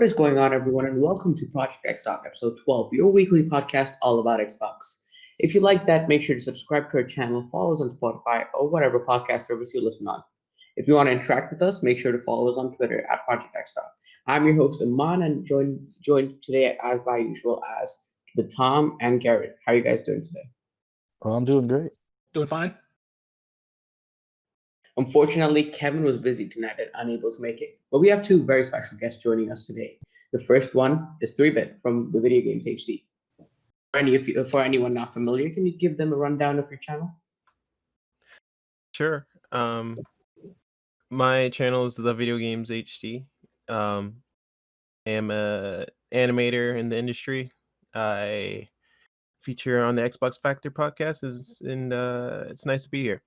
is going on, everyone, and welcome to Project XTalk, episode 12, your weekly podcast all about Xbox. If you like that, make sure to subscribe to our channel, follow us on Spotify, or whatever podcast service you listen on. If you want to interact with us, make sure to follow us on Twitter at Project XTalk. I'm your host, Aman, and joined today, as by usual, as with Tom and Garrett. How are you guys doing today? Well, I'm doing great. Doing fine. Unfortunately, Kevin was busy tonight and unable to make it. But we have two very special guests joining us today. The first one is 3-Bit from the Video Games HD. For anyone not familiar, can you give them a rundown of your channel? Sure. My channel is the Video Games HD. I am a animator in the industry. I feature on the Xbox Factor podcast, and it's nice to be here.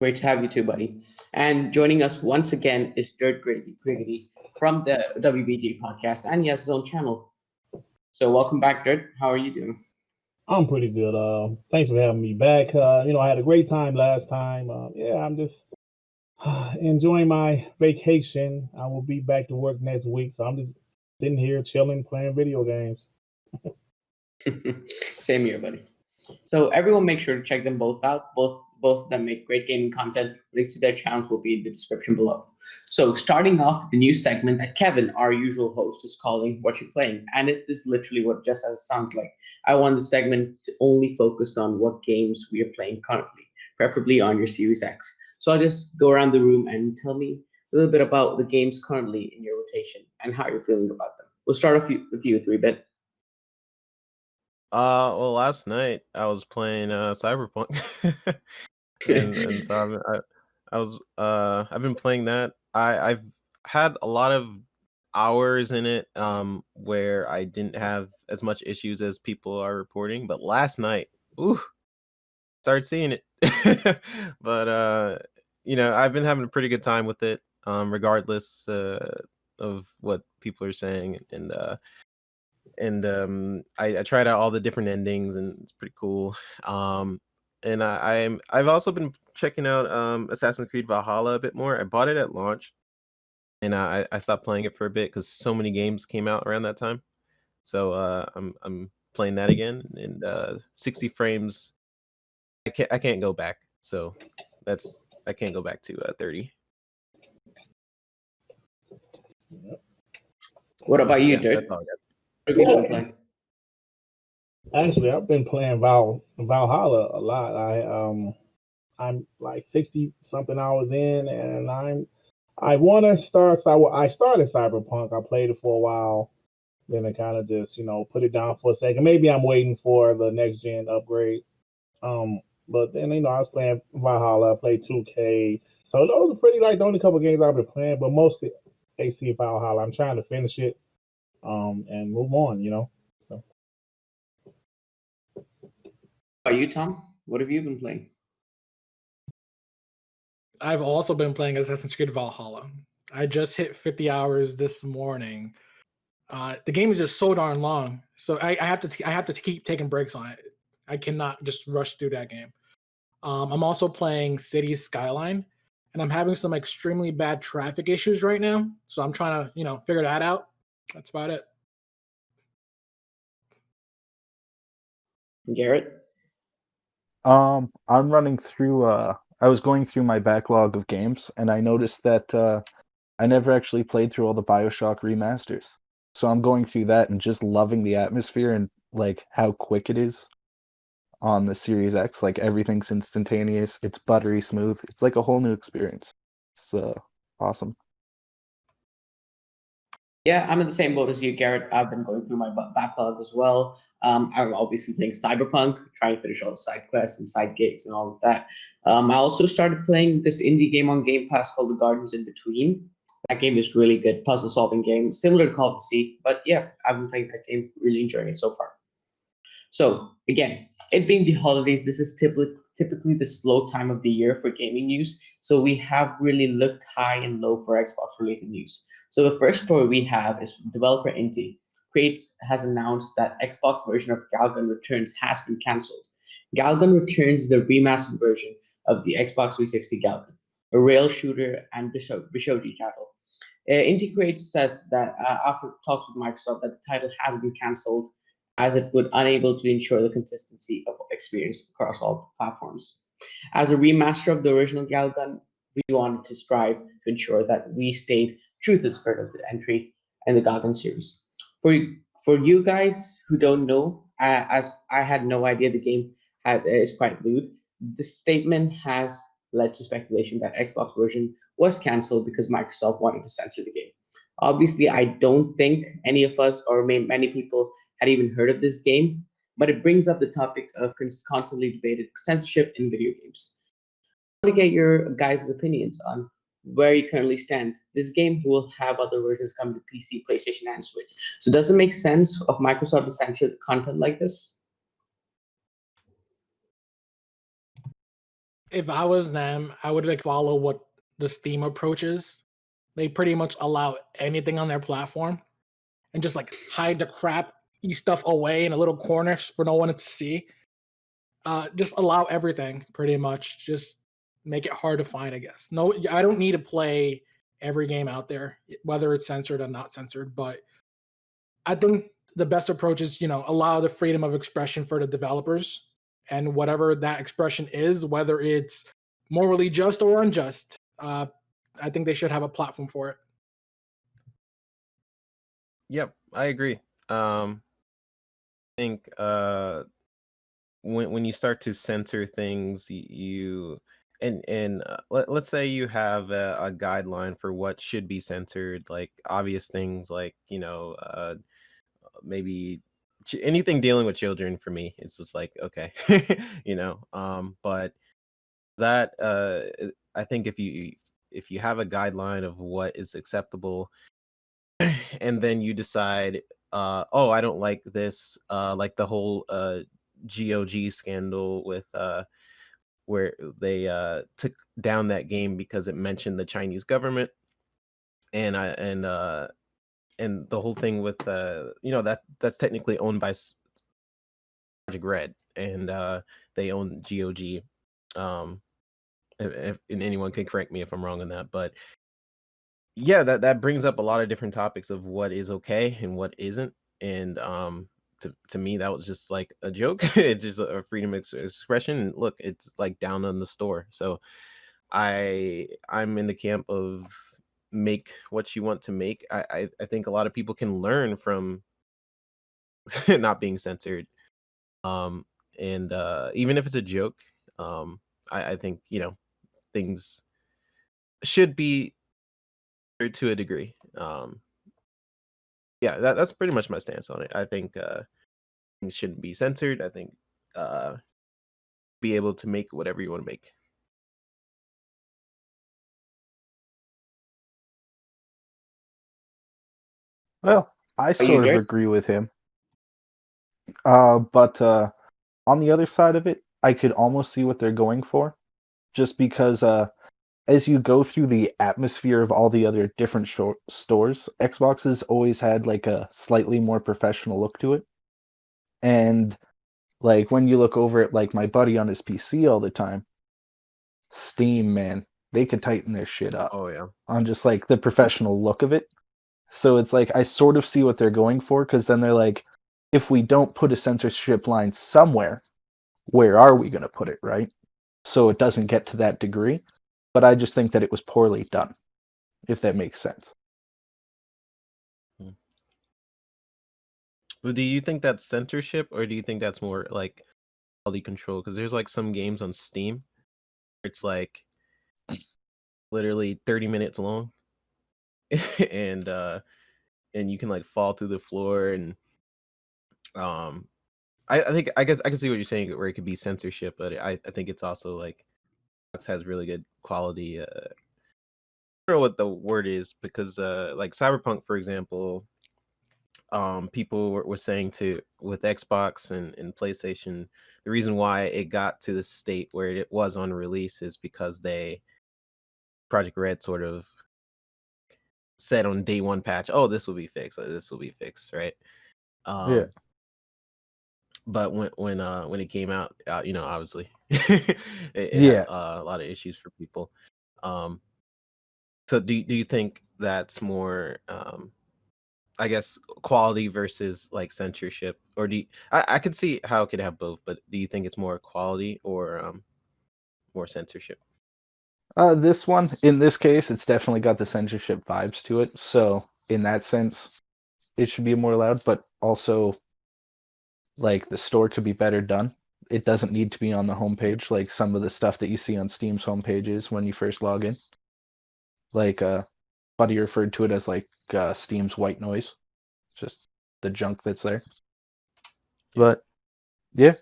Great to have you too, buddy. And joining us once again is Dirt Griggity from the WBG podcast, and he has his own channel. So welcome back, Dirt. How are you doing? I'm pretty good. Thanks for having me back. I had a great time last time. I'm just enjoying my vacation. I will be back to work next week, so I'm just sitting here chilling, playing video games. Same here, buddy. So everyone make sure to check them both out. Both of them make great gaming content. Links to their channels will be in the description below. So starting off the new segment that Kevin, our usual host, is calling What You're Playing. And it is literally what just as it sounds like. I want the segment to only focus on what games we are playing currently, preferably on your Series X. So I'll just go around the room and tell me a little bit about the games currently in your rotation and how you're feeling about them. We'll start off with you, 3-Bit. Well, last night I was playing Cyberpunk, and so I've been playing that. I've had a lot of hours in it, where I didn't have as much issues as people are reporting. But last night, started seeing it. But I've been having a pretty good time with it, regardless of what people are saying, and I tried out all the different endings, and it's pretty cool. And I've also been checking out Assassin's Creed Valhalla a bit more. I bought it at launch, and I stopped playing it for a bit because so many games came out around that time. So I'm playing that again, and 60 frames. I can't go back. So I can't go back to 30. What about you, Yeah, Dirt? that's all I got. What have you been playing? Actually, I've been playing Valhalla a lot. I'm like 60 something hours in, and I want to start. I started Cyberpunk. I played it for a while, then I kind of just put it down for a second. Maybe I'm waiting for the next gen upgrade. But then I was playing Valhalla. I played 2K. So those are pretty like the only couple games I've been playing, but mostly AC Valhalla. I'm trying to finish it, and move on. So. Are you, Tom? What have you been playing? I've also been playing Assassin's Creed Valhalla. I just hit 50 hours this morning. The game is just so darn long, so I have to keep taking breaks on it. I cannot just rush through that game. I'm also playing Cities Skyline, and I'm having some extremely bad traffic issues right now. So I'm trying to figure that out. That's about it. Garrett? I'm running through. I was going through my backlog of games, and I noticed that I never actually played through all the BioShock remasters. So I'm going through that and just loving the atmosphere and like how quick it is on the Series X. Like everything's instantaneous. It's buttery smooth. It's like a whole new experience. It's awesome. Yeah, I'm in the same boat as you, Garrett. I've been going through my backlog as well. I'm obviously playing Cyberpunk, trying to finish all the side quests and side gigs and all of that. I also started playing this indie game on Gamepass called The Gardens in Between. That game is really good, puzzle-solving game, similar to Call of Duty. But yeah, I've been playing that game, really enjoying it so far. So again, it being the holidays, this is typically the slow time of the year for gaming news. So we have really looked high and low for Xbox-related news. So the first story we have is from developer Inti. Kratos has announced that Xbox version of Galgun Returns has been cancelled. Galgun Returns is the remastered version of the Xbox 360 Galgun, a rail shooter and Bishogi title. Integrate says that after talks with Microsoft that the title has been cancelled as it would unable to ensure the consistency of experience across all platforms. As a remaster of the original Galgun, we wanted to strive to ensure that we stayed true to the spirit of the entry in the Galgun series. For for you guys who don't know, as I had no idea the game is quite lewd, this statement has led to speculation that Xbox version was cancelled because Microsoft wanted to censor the game. Obviously, I don't think any of us or many people had even heard of this game, but it brings up the topic of constantly debated censorship in video games. I want to get your guys' opinions on where you currently stand. This game will have other versions coming to PC, PlayStation, and Switch. So does it make sense of Microsoft to censor content like this? If I was them, I would like follow what the Steam approach is. They pretty much allow anything on their platform and just like hide the crap stuff away in a little corner for no one to see. Just allow everything pretty much. Just make it hard to find, I guess. No, I don't need to play every game out there, whether it's censored or not censored. But I think the best approach is, allow the freedom of expression for the developers and whatever that expression is, whether it's morally just or unjust. I think they should have a platform for it. Yep, I agree. I think when you start to censor things, you and let's say you have a guideline for what should be censored, like obvious things like maybe anything dealing with children. For me, it's just like, okay. But that I think if you have a guideline of what is acceptable, and then you decide, oh, I don't like this, like the whole GOG scandal with where they took down that game because it mentioned the Chinese government, and and the whole thing with that's technically owned by Project Red, and they own GOG. And anyone can correct me if I'm wrong on that, but yeah, that brings up a lot of different topics of what is okay and what isn't. And to me, that was just like a joke. It's just a freedom of expression. And look, it's like down on the store. So I'm in the camp of make what you want to make. I think a lot of people can learn from not being censored. And even if it's a joke, I think things should be to a degree. Yeah, that's pretty much my stance on it. I think things shouldn't be censored. I think be able to make whatever you want to make. Well, I you sort of there? agree with him. But on the other side of it, I could almost see what they're going for, just because as you go through the atmosphere of all the other different stores, Xbox has always had like a slightly more professional look to it. And like when you look over at like my buddy on his PC all the time, Steam, man, they could tighten their shit up Oh yeah. on just like the professional look of it. So it's like I sort of see what they're going for, because then they're like, if we don't put a censorship line somewhere, where are we going to put it, right? So it doesn't get to that degree. But I just think that it was poorly done, if that makes sense. Well, do you think that's censorship, or do you think that's more like quality control? Because there's like some games on Steam, it's like literally 30 minutes long, and you can like fall through the floor, and um I guess I can see what you're saying where it could be censorship, but I think it's also like Xbox has really good quality. I don't know what the word is, because like Cyberpunk, for example, people were saying to with Xbox and PlayStation, the reason why it got to the state where it was on release is because they Project Red sort of said on day one patch, oh, this will be fixed, this will be fixed, right? Yeah. But when it came out, obviously it had Yeah. a lot of issues for people. Um So do you think that's more I guess quality versus like censorship, or I could see how it could have both, but do you think it's more quality or more censorship? This one, in this case, it's definitely got the censorship vibes to it. So in that sense, it should be more allowed, but also like the store could be better done. It doesn't need to be on the homepage like some of the stuff that you see on Steam's homepages when you first log in. Like Buddy referred to it as like Steam's white noise, just the junk that's there. But yeah,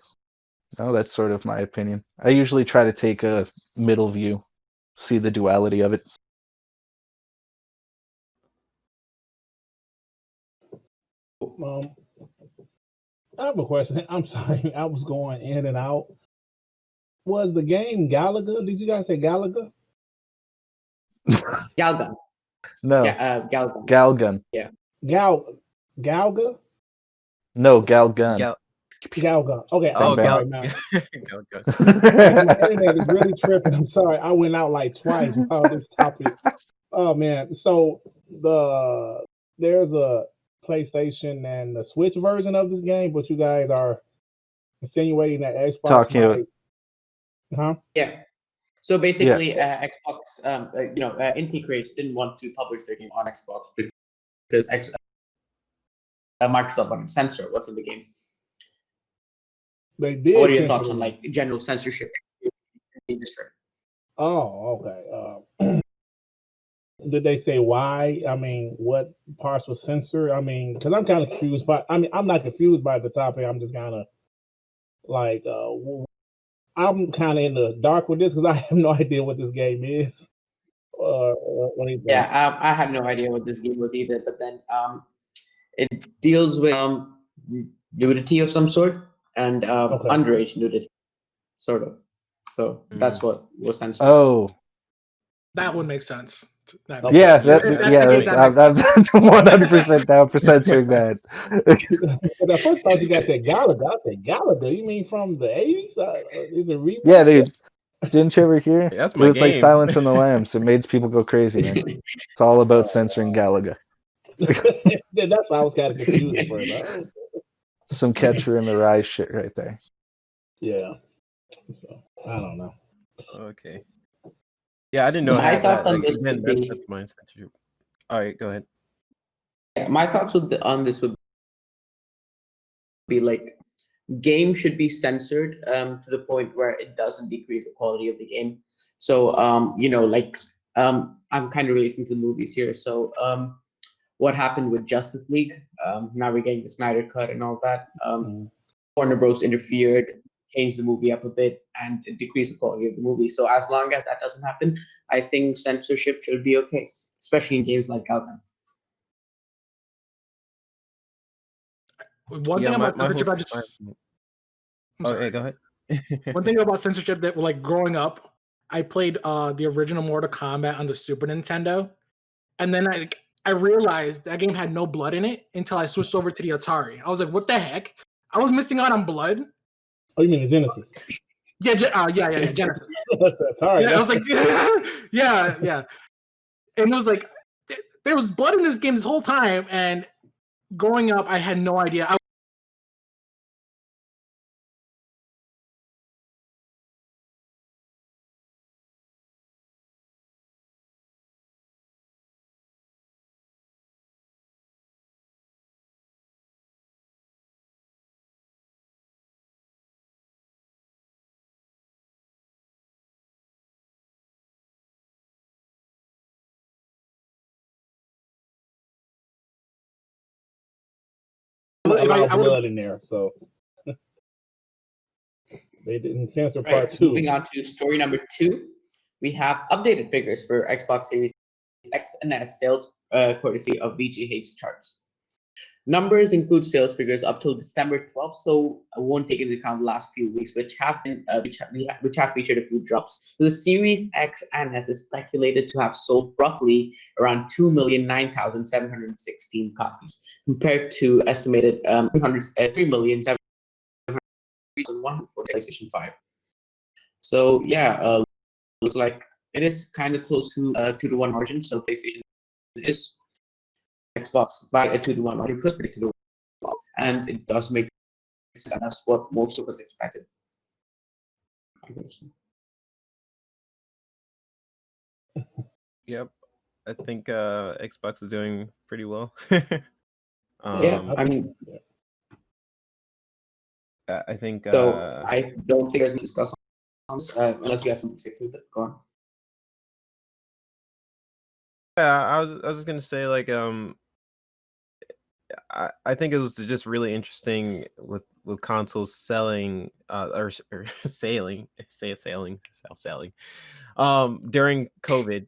no, that's sort of my opinion. I usually try to take a middle view, see the duality of it. I have a question. I'm sorry, I was going in and out. Was the game Galaga? Did you guys say Galaga? Galgun. No, Galgun. Galgun. Yeah. Galga? No, Galgun. Galga. Okay, Oh, I'm sorry, man. Gal. My internet is really tripping. I'm sorry. I went out like twice while this topic. Oh man. So there's a PlayStation and the Switch version of this game, but you guys are insinuating that Xbox Talking about- huh? Yeah. So basically, Xbox, Inti Creates didn't want to publish their game on Xbox because Microsoft wanted to censor what's in the game. They did. What are your censor thoughts it. on like general censorship in the industry? Oh, okay. Did they say why? I mean, what parts were censored? I mean, because I'm kind of confused by. I mean, I'm not confused by the topic. I'm just kind of like, I'm kind of in the dark with this because I have no idea what this game is. Yeah, I had no idea what this game was either. But then, it deals with nudity of some sort and underage nudity, sort of. So that's what was censored. Oh, That would make sense. That Okay. yeah, makes sense. that's 100% down for censoring that. The first time you guys said Galaga, I said Galaga. You mean from the 80s? Is it remake? Yeah, dude. Didn't you ever hear? Yeah, that's It my was like game. Silence in the Lambs. It made people go crazy, man. It's all about censoring Galaga. That's why I was kind of confused at first. Some Catcher in the Rye shit right there. Yeah. So, I don't know. Okay. Yeah, I didn't know. My how thoughts that, on like, this again, would be- that's my censorship. All right, go ahead. Yeah, my thoughts on this would be like, game should be censored to the point where it doesn't decrease the quality of the game. So I'm kind of relating to the movies here. So what happened with Justice League? Now we're getting the Snyder Cut and all that. Warner Bros. Interfered, changed the movie up a bit, and it decreased the quality of the movie. So as long as that doesn't happen, I think censorship should be okay, especially in games like Galgun. One thing about censorship, I just. I'm sorry. Okay, go ahead. One thing about censorship that, like, growing up, I played the original Mortal Kombat on the Super Nintendo, and then I realized that game had no blood in it until I switched over to the Atari. I was like, "What the heck? I was missing out on blood." Oh, you mean the Genesis? Yeah, Genesis. Sorry. Yeah, I was like, yeah, and it was like there was blood in this game this whole time, and growing up, I had no idea. Allow blood in there, so they didn't censor part 2. Moving on to story number 2, we have updated figures for Xbox Series X and S sales, courtesy of VGH charts. Numbers include sales figures up till December 12th, so I won't take into account the last few weeks, which have been which have featured a few drops. So the Series X and S is speculated to have sold roughly around 2,009,716 copies, compared to estimated 3,700,000 for PlayStation 5. So yeah, looks like it is kind of close to a 2-to-1 margin. So PlayStation is Xbox by a 2-to-1 margin because predicted, and it does make sense. That's what most of us expected. I guess. Yep. I think Xbox is doing pretty well. Yeah, I mean, I think so I don't think there's much to discuss on this, unless you have something to say to it. Go on. yeah, I was just gonna say like I think it was just really interesting with consoles selling or sailing selling during COVID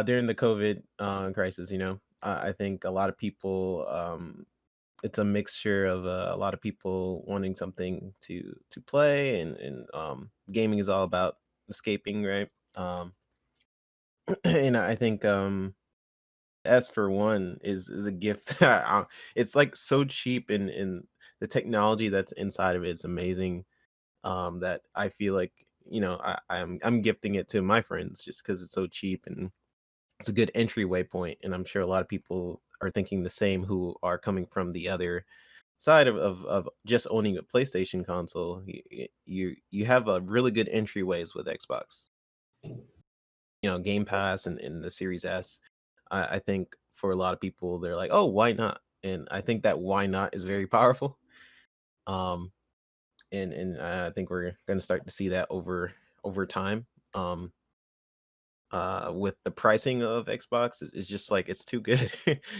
during the COVID crisis. I think a lot of people it's a mixture of a lot of people wanting something to play, and gaming is all about escaping, right? And I think S for one is a gift. It's like so cheap, and the technology that's inside of it is amazing. That I feel like I'm gifting it to my friends just because it's so cheap, and it's a good entryway point. And I'm sure a lot of people are thinking the same who are coming from the other side of just owning a PlayStation console. You have a really good entryways with Xbox. Game Pass and the Series S. I think for a lot of people, they're like, "Oh, why not?" And I think that "why not" is very powerful. Um, and I think we're going to start to see that over time. With the pricing of Xbox, it's just like it's too good.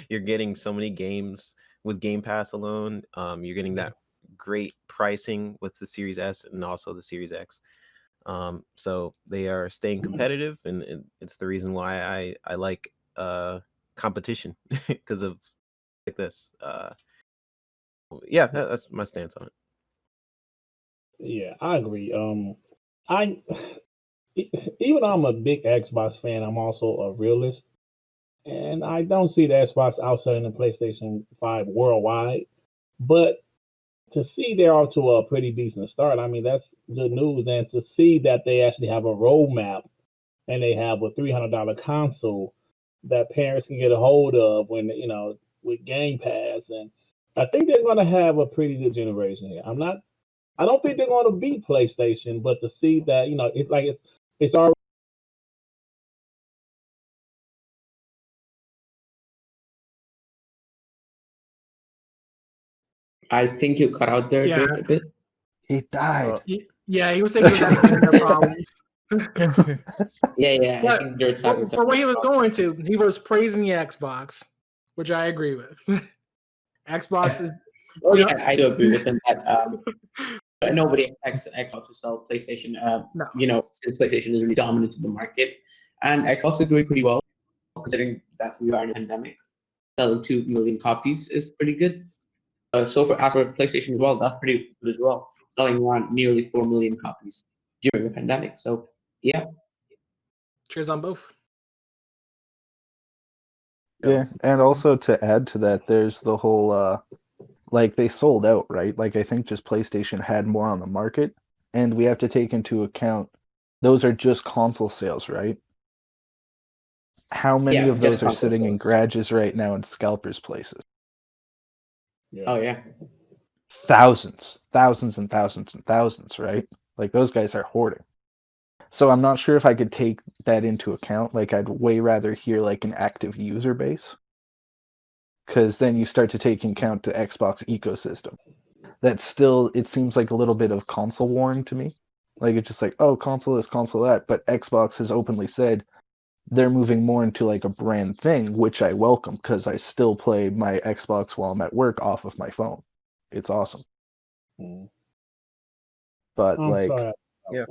You're getting so many games with Game Pass alone. You're getting that great pricing with the Series S and also the Series X. So they are staying competitive, and it's the reason why I like competition because of like this. Yeah, that's my stance on it. Yeah, I agree. I even though I'm a big Xbox fan, I'm also a realist, and I don't see the Xbox outselling the PlayStation 5 worldwide. But to see they're off to a pretty decent start, I mean that's good news. And to see that they actually have a roadmap and they have a $300 console that parents can get a hold of when with Game Pass, and I think they're going to have a pretty good generation here. I don't think they're going to beat PlayStation, but to see that it's already. I think you cut out there Yeah. Dirt, a bit. He died. Yeah, he was saying he was having internet problems. Yeah. I But think Dirt's having for what he was problems. going to, he was praising the Xbox, which I agree with. Xbox is. Oh you know, yeah, I do agree with him that nobody expects Xbox to sell PlayStation. No. Since PlayStation is really dominant in the market, and Xbox is doing pretty well considering that we are in a pandemic. Selling 2 million copies is pretty good. So as for PlayStation as well, that's pretty good as well. Selling around nearly 4 million copies during the pandemic. So yeah, Cheers on both. Yeah, and also to add to that, there's the whole like they sold out, right? Like I think just PlayStation had more on the market, and we have to take into account those are just console sales, right? How many yeah, of just those are console sitting in sales. garages right now in scalpers' places? Oh yeah, Thousands, thousands and thousands and thousands, right? Like those guys are hoarding. So I'm not sure if I could take that into account. Like I'd way rather hear like an active user base, because then you start to take into account the Xbox ecosystem. That's still, it seems like a little bit of console warring to me. Like it's just like, oh, console this, console that. But Xbox has openly said they're moving more into like a brand thing, which I welcome because I still play my Xbox while I'm at work off of my phone. It's awesome. But I'm like, sorry. Yeah.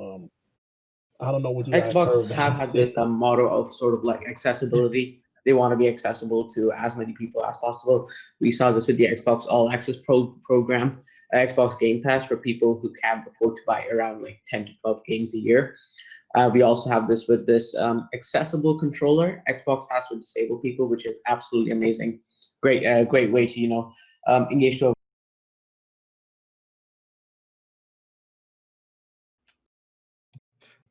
I don't know what you guys Xbox heard. have had this motto of sort of like accessibility. They want to be accessible to as many people as possible. We saw this with the Xbox All Access program, Xbox Game Pass for people who can't afford to buy around like 10 to 12 games a year. We also have this with this accessible controller Xbox has for disabled people, which is absolutely amazing. Great way to engage to.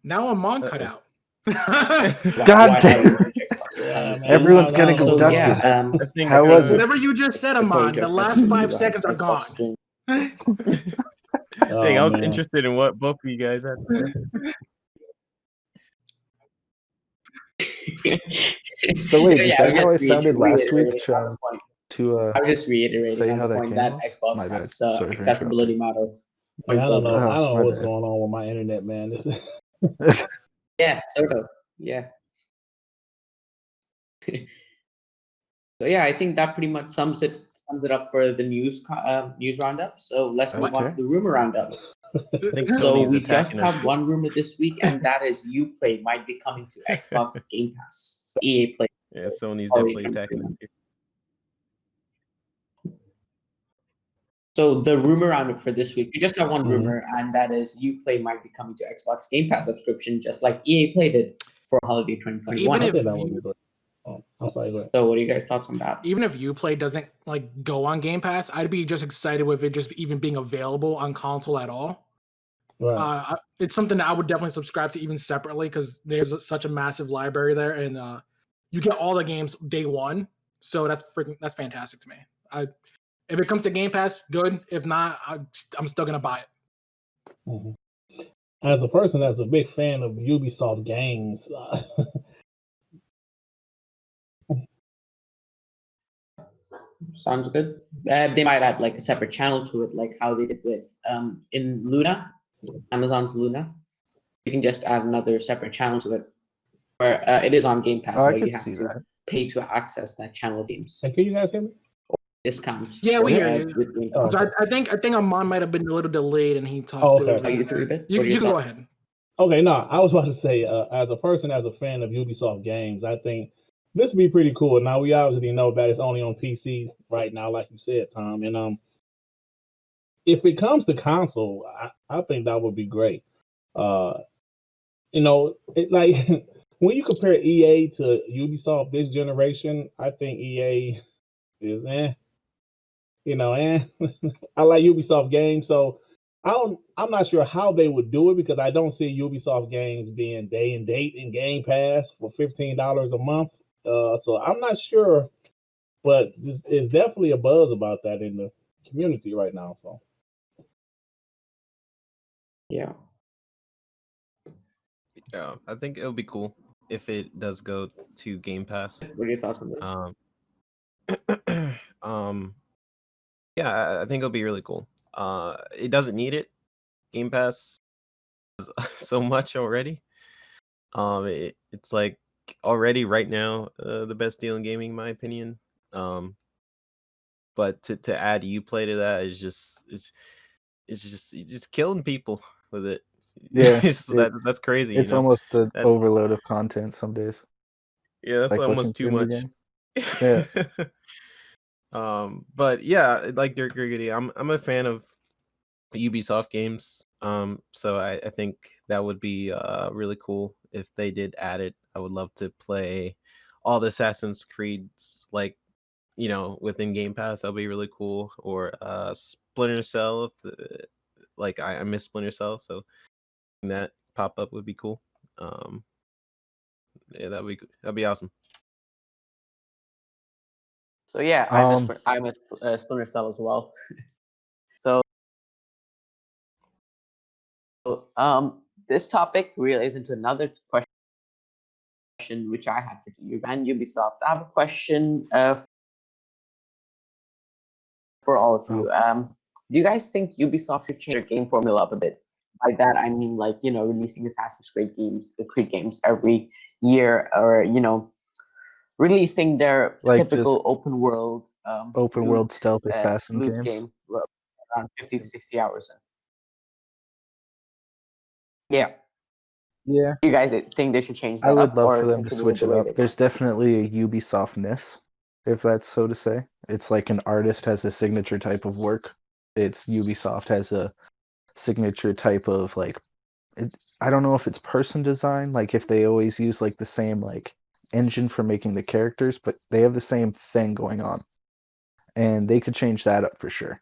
Now I'm on cutout. God why damn. haven't you checked Xbox this time? Yeah, man. Everyone's I getting don't know So what's abducted. yeah, going I think How was it? Whatever you just said, according Amon, to the last accessibility 5 wise, seconds are Xbox gone. is doing. Dang, I was man. interested in what both of you guys had to say. So wait, is Yeah, that how I sounded last week? reiterating on the point. To I was just reiterating say on how the that point came that off? Xbox My bad. has the Sorry for accessibility model. Yeah, I don't know. Oh, I don't know my what's bad. going on with my internet, man. This is Yeah, sort of. Yeah. So yeah, I think that pretty much sums it up for the news roundup. So let's move on to Okay. the rumor roundup. I think So Sony's we just attacking us. have one rumor this week, and that is Uplay might be coming to Xbox Game Pass. So EA Play. Yeah, Sony's Sorry, definitely attacking us. So the rumor roundup for this week, we just have one Mhm. rumor, and that is Uplay might be coming to Xbox Game Pass subscription, just like EA Play did for holiday 2021. Even I if think that would be you, great. Oh, I'm sorry, go ahead. So what are you guys' thoughts on that? even if Uplay doesn't like go on Game Pass, I'd be just excited with it just even being available on console at all. Right. It's something that I would definitely subscribe to even separately because there's such a massive library there, and you get all the games day one. So that's fantastic to me. If it comes to Game Pass, good. If not, I'm still gonna buy it. Mhm. As a person that's a big fan of Ubisoft games, Sounds good. They might add like a separate channel to it, like how they did with in Luna, Amazon's Luna. You can just add another separate channel to it, where it is on Game Pass, Oh, I but could you have see to that. pay to access that channel of games. and can you guys hear me? Discount. Yeah, we hear you. With Game Oh, Pass. So I think Amon might have been a little delayed, and he talked Oh, through okay. it. Are you through a bit? You What are your can go thoughts? ahead. Okay, no, I was about to say, as a person, as a fan of Ubisoft games, I think this would be pretty cool. Now we obviously know that it's only on PC right now, like you said, Tom. And if it comes to console, I think that would be great. It like when you compare EA to Ubisoft this generation, I think EA is I like Ubisoft games, so I'm not sure how they would do it because I don't see Ubisoft games being day and date in Game Pass for $15 a month. So I'm not sure, but it's definitely a buzz about that in the community right now. So Yeah. Yeah, I think it'll be cool if it does go to Game Pass. What are your thoughts on this? Yeah, I think it'll be really cool. It doesn't need it. Game Pass is so much already. It's like already right now the best deal in gaming, in my opinion. But to add Uplay to that is just killing people with it. Yeah, That's crazy. It's almost an That's overload of content some days. yeah, that's Like looking almost too through the much. game. Yeah. But yeah, like Dirt Griggity, I'm a fan of Ubisoft games. So I think that would be really cool if they did add it. I would love to play all the Assassin's Creeds within Game Pass. That'll be really cool. Or Splinter Cell, like I miss Splinter Cell, so that pop up would be cool. Yeah, that'd be awesome. So yeah, I miss Splinter Cell as well. So this topic relates into another question which I had for you and Ubisoft. I have a question for all of you. Do you guys think Ubisoft should change their game formula up a bit? By that I mean like releasing Assassin's Creed games every year, or releasing their Like typical just open world stealth assassin loot games. game around 50 to 60 hours in. Yeah. Yeah. You guys think they should change I that would up love or for them to continue switch the it way up. they There's definitely a Ubisoftness, if that's so to say. It's like an artist has a signature type of work. It's Ubisoft has a signature type of I don't know if it's person design, like if they always use like the same like engine for making the characters, but they have the same thing going on. And they could change that up for sure.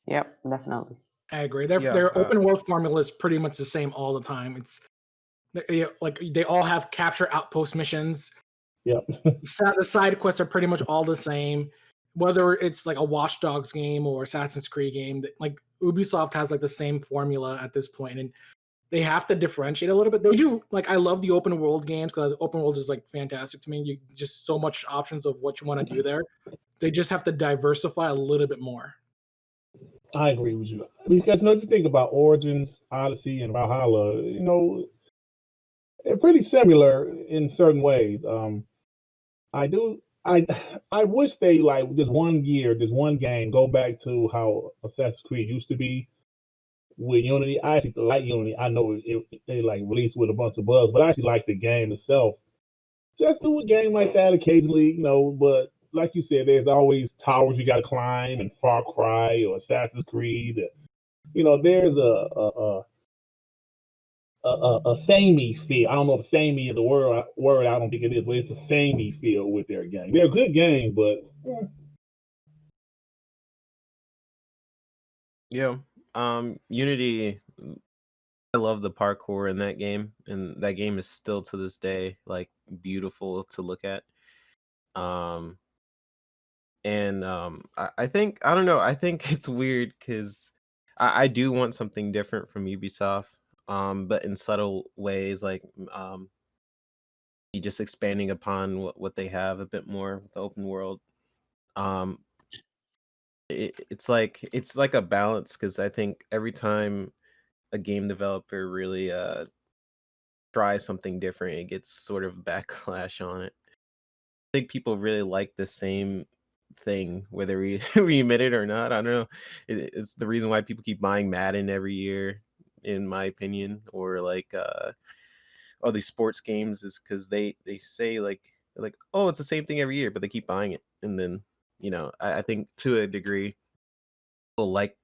Yep, definitely. I agree. Yeah, Their open world formula is pretty much the same all the time. Like they all have capture outpost missions. Yep. The side quests are pretty much all the same, whether it's like a Watch Dogs game or Assassin's Creed game. Like Ubisoft has like the same formula at this point, and they have to differentiate a little bit. They do. Like I love the open world games because open world is like fantastic to me. You just so much options of what you want to do there. They just have to diversify a little bit more. I agree with you because if you think about Origins, Odyssey, and Valhalla, they're pretty similar in certain ways. I do. I wish they like just one year, just one game, go back to how Assassin's Creed used to be with Unity. I actually like Unity. I know they like released with a bunch of bugs, but I actually like the game itself. Just do a game like that occasionally, But like you said, there's always towers you got to climb, and Far Cry or Assassin's Creed. There's a samey feel. I don't know if samey is a word. I don't think it is, but it's a samey feel with their game. They're a good game, but yeah. Unity. I love the parkour in that game, and that game is still to this day like beautiful to look at. Um, and I think I don't know. I think it's weird because I do want something different from Ubisoft, but in subtle ways, like just expanding upon what they have a bit more, the open world. Um, it's like a balance because I think every time a game developer really tries something different, it gets sort of backlash on it. I think people really like the same thing, whether we we admit it or not. I don't know. It's the reason why people keep buying Madden every year, in my opinion, or like all these sports games is because they say like oh it's the same thing every year, but they keep buying it, and then I think to a degree people like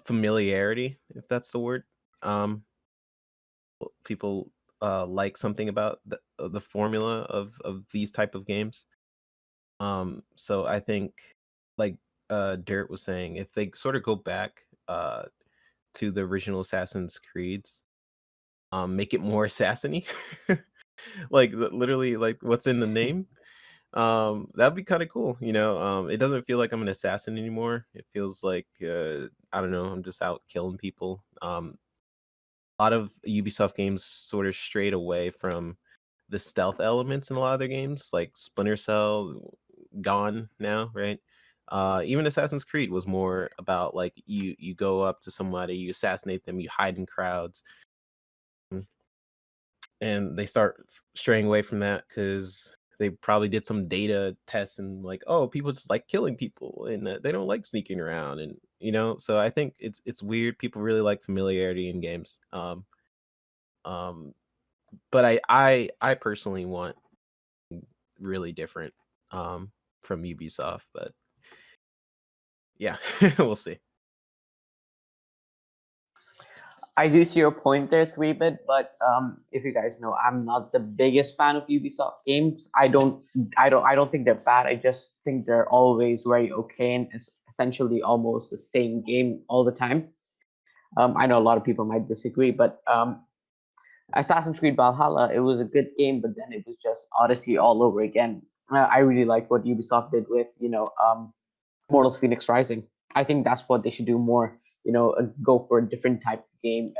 familiarity, if that's the word. Um, people like something about the formula of these type of games. So I think like Dirt was saying, if they sort of go back to the original Assassin's Creeds, make it more assassiny, like literally like what's in the name. That'd be kind of cool, it doesn't feel like I'm an assassin anymore. It feels like I don't know, I'm just out killing people. A lot of Ubisoft games sort of strayed away from the stealth elements in a lot of their games, like Splinter Cell, gone now, right? Even Assassin's Creed was more about like you go up to somebody, you assassinate them, you hide in crowds, and they start straying away from that because they probably did some data tests and like, oh, people just like killing people and they don't like sneaking around, and so I think it's weird. People really like familiarity in games. Um, but I personally want really different from Ubisoft, but yeah, we'll see. I do see your point there, 3-bit, but if you guys know, I'm not the biggest fan of Ubisoft games. I don't think they're bad. I just think they're always very okay, and it's essentially almost the same game all the time. I know a lot of people might disagree, but Assassin's Creed Valhalla, it was a good game, but then it was just Odyssey all over again. I really like what Ubisoft did with, Mortals Phoenix Rising. I think that's what they should do more. Go for a different type of game.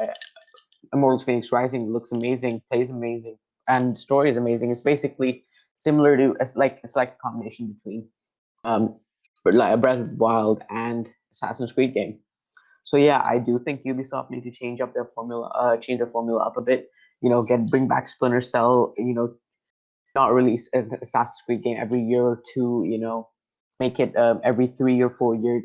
Immortals Phoenix Rising looks amazing, plays amazing, and story is amazing. It's basically similar to it's like a combination between like a Breath of the Wild and Assassin's Creed game. So yeah, I do think Ubisoft need to change their formula up a bit. Bring back Splinter Cell. Not release an Assassin's Creed game every year or two. Make it every 3 or 4 year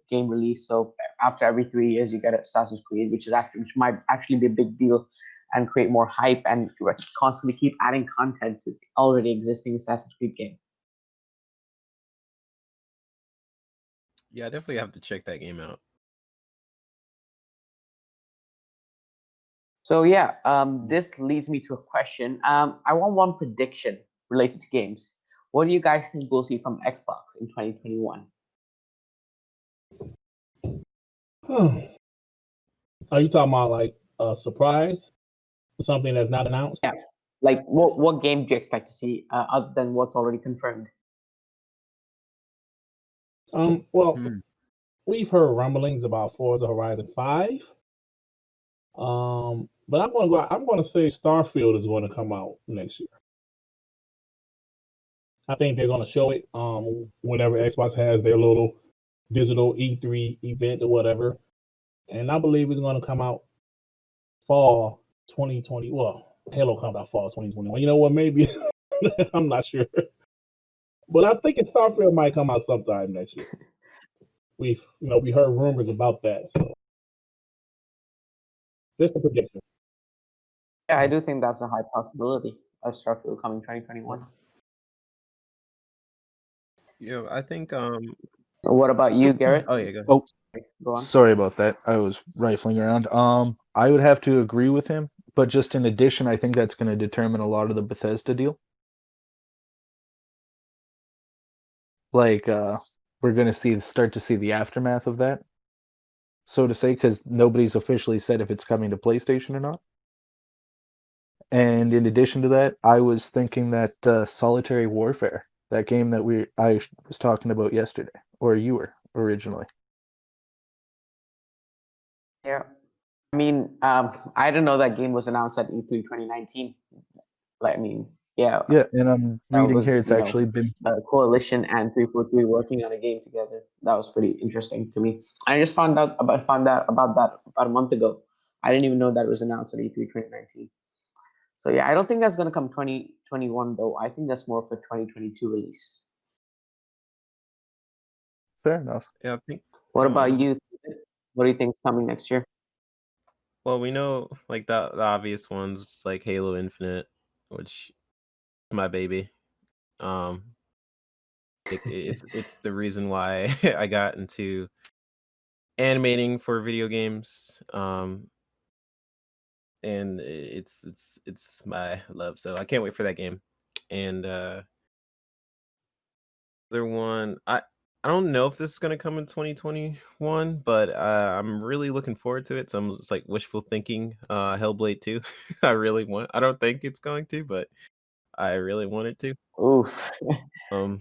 game release. So after every 3 years, you get Assassin's Creed, which might actually be a big deal, and create more hype and constantly keep adding content to the already existing Assassin's Creed game. Yeah, I definitely have to check that game out. So yeah, this leads me to a question. I want one prediction related to games. What do you guys think we'll see from Xbox in 2021? Are you talking about like a surprise, something that's not announced? Yeah. Like, what game do you expect to see other than what's already confirmed? Well, Hmm. we've heard rumblings about Forza Horizon 5. But I'm gonna say Starfield is going to come out next year. I think they're gonna show it whenever Xbox has their little digital E3 event or whatever. And I believe it's gonna come out fall 2020. Well, Halo comes out fall 2021. You know what? Maybe I'm not sure. But I think Starfield might come out sometime next year. We heard rumors about that. So just a prediction. Yeah, I do think that's a high possibility of Starfield coming 2021. Yeah, I think. What about you, Garrett? Oh yeah, go ahead. Oh, Go on. sorry about that. I was rifling around. I would have to agree with him, but just in addition, I think that's going to determine a lot of the Bethesda deal. Like, we're going to start to see the aftermath of that, so to say, because nobody's officially said if it's coming to PlayStation or not. And in addition to that, I was thinking that Solitary Warfare, that game that I was talking about yesterday, or you were originally. Yeah. I mean, I didn't know that game was announced at E3 2019. Like, I mean, yeah, Yeah, and I'm that reading here was, it's actually been. Coalition and 343 working on a game together. That was pretty interesting to me. I just found out about that about a month ago. I didn't even know that it was announced at E3 2019. So yeah, I don't think that's gonna come 2021 though. I think that's more of a 2022 release. Fair enough. Yeah, I think. What about you? What do you think is coming next year? Well, we know like the obvious ones like Halo Infinite, which is my baby. Um, it's the reason why I got into animating for video games. And it's my love, so I can't wait for that game. And other one, I don't know if this is gonna come in 2021, but I'm really looking forward to it. So I'm just like wishful thinking. Hellblade 2. I really want. I don't think it's going to, but I really want it to. Oof. Um,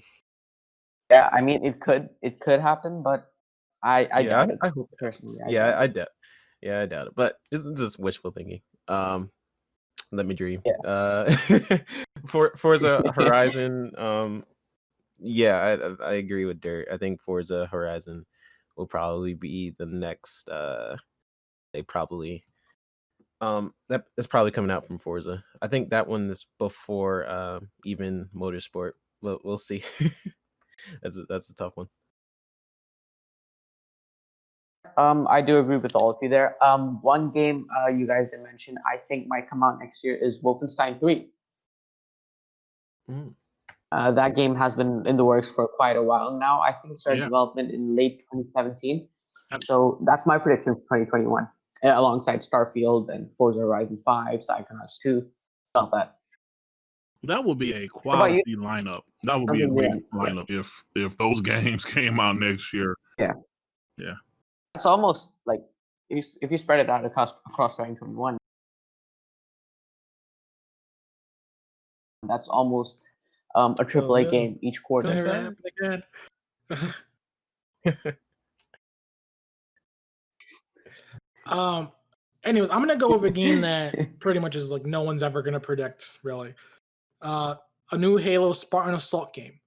Yeah, I mean it could happen, but I yeah, doubt it I hope. personally. I Yeah, doubt I it. doubt. Yeah, I doubt it. But it's just wishful thinking. Let me dream. Yeah. Forza Horizon. Yeah, I agree with Dirt. I think Forza Horizon will probably be the next. They probably that is probably coming out from Forza. I think that one is before even Motorsport. We'll see. That's a tough one. I do agree with all of you there. One game you guys didn't mention I think might come out next year is Wolfenstein 3. Mm. That game has been in the works for quite a while now. I think it started Yeah. development in late 2017. Yep. So that's my prediction for 2021, alongside Starfield and Forza Horizon 5, Psychonauts 2, stuff like that. That would be a about you? quality lineup. That would I be a mean, great yeah. lineup if those games came out next year. Yeah. Yeah. It's almost like if you spread it out across 2021, that's almost a AAA no. game each quarter. Never back. happened again. Anyways, I'm gonna go with a game that pretty much is like no one's ever gonna predict, really. A new Halo Spartan Assault game.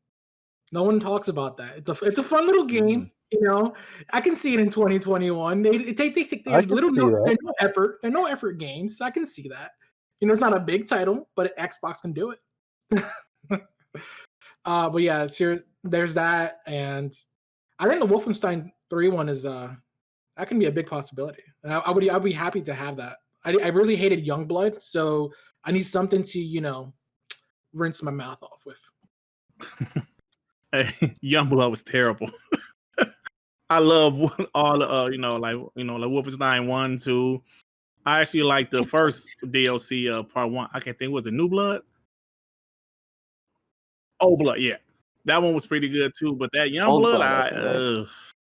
No one talks about that. It's a fun little game. You know, I can see it in 2021. They take I can see that. they're no effort. They're no effort games. I can see that. You know, it's not a big title, but Xbox can do it. But yeah, there's that, and I think the Wolfenstein 3 one is that can be a big possibility. And I'd be happy to have that. I really hated Youngblood, so I need something to rinse my mouth off with. Hey, Youngblood was terrible. I love all the like Wolfenstein 1, 2. I actually like the first DLC part 1. I can't think, was it New Blood? Old Blood, yeah. That one was pretty good too, but that Old Youngblood, Blood, I think, right?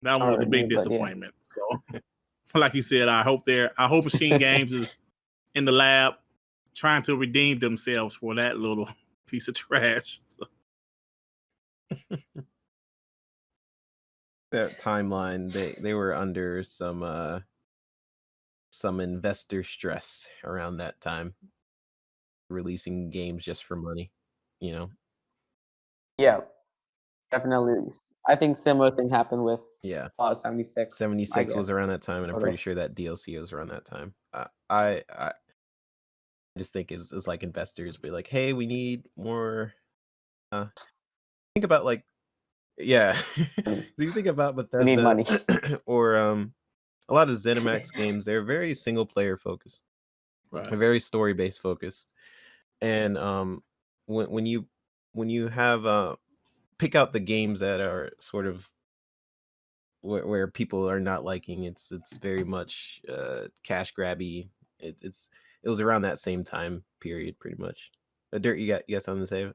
that one was a Or big New Blood, yeah. disappointment. So like you said, I hope Machine Games is in the lab trying to redeem themselves for that little piece of trash. So. That timeline, they were under some investor stress around that time, releasing games just for money, you know. Yeah, definitely. I think similar thing happened with Yeah, 76. 76 was around that time, and I'm Sort pretty of. sure that DLC was around that time. I just think it's like investors be like, hey, we need more. Think about like, yeah. Do you think about We need money. Bethesda or a lot of ZeniMax games? They're very single player focused, Right. very story based focused, and when you have pick out the games that are sort of where people are not liking, it's very much cash grabby. It was around that same time period, pretty much. Dirt, you got something to say?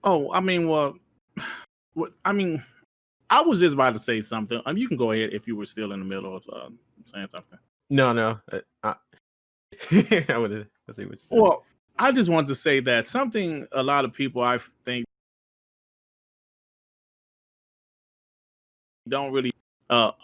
Oh, I mean, well, I was just about to say something. You can go ahead if you were still in the middle of saying something. No. I would say what you said. Well, I just wanted to say that something a lot of people I think don't really about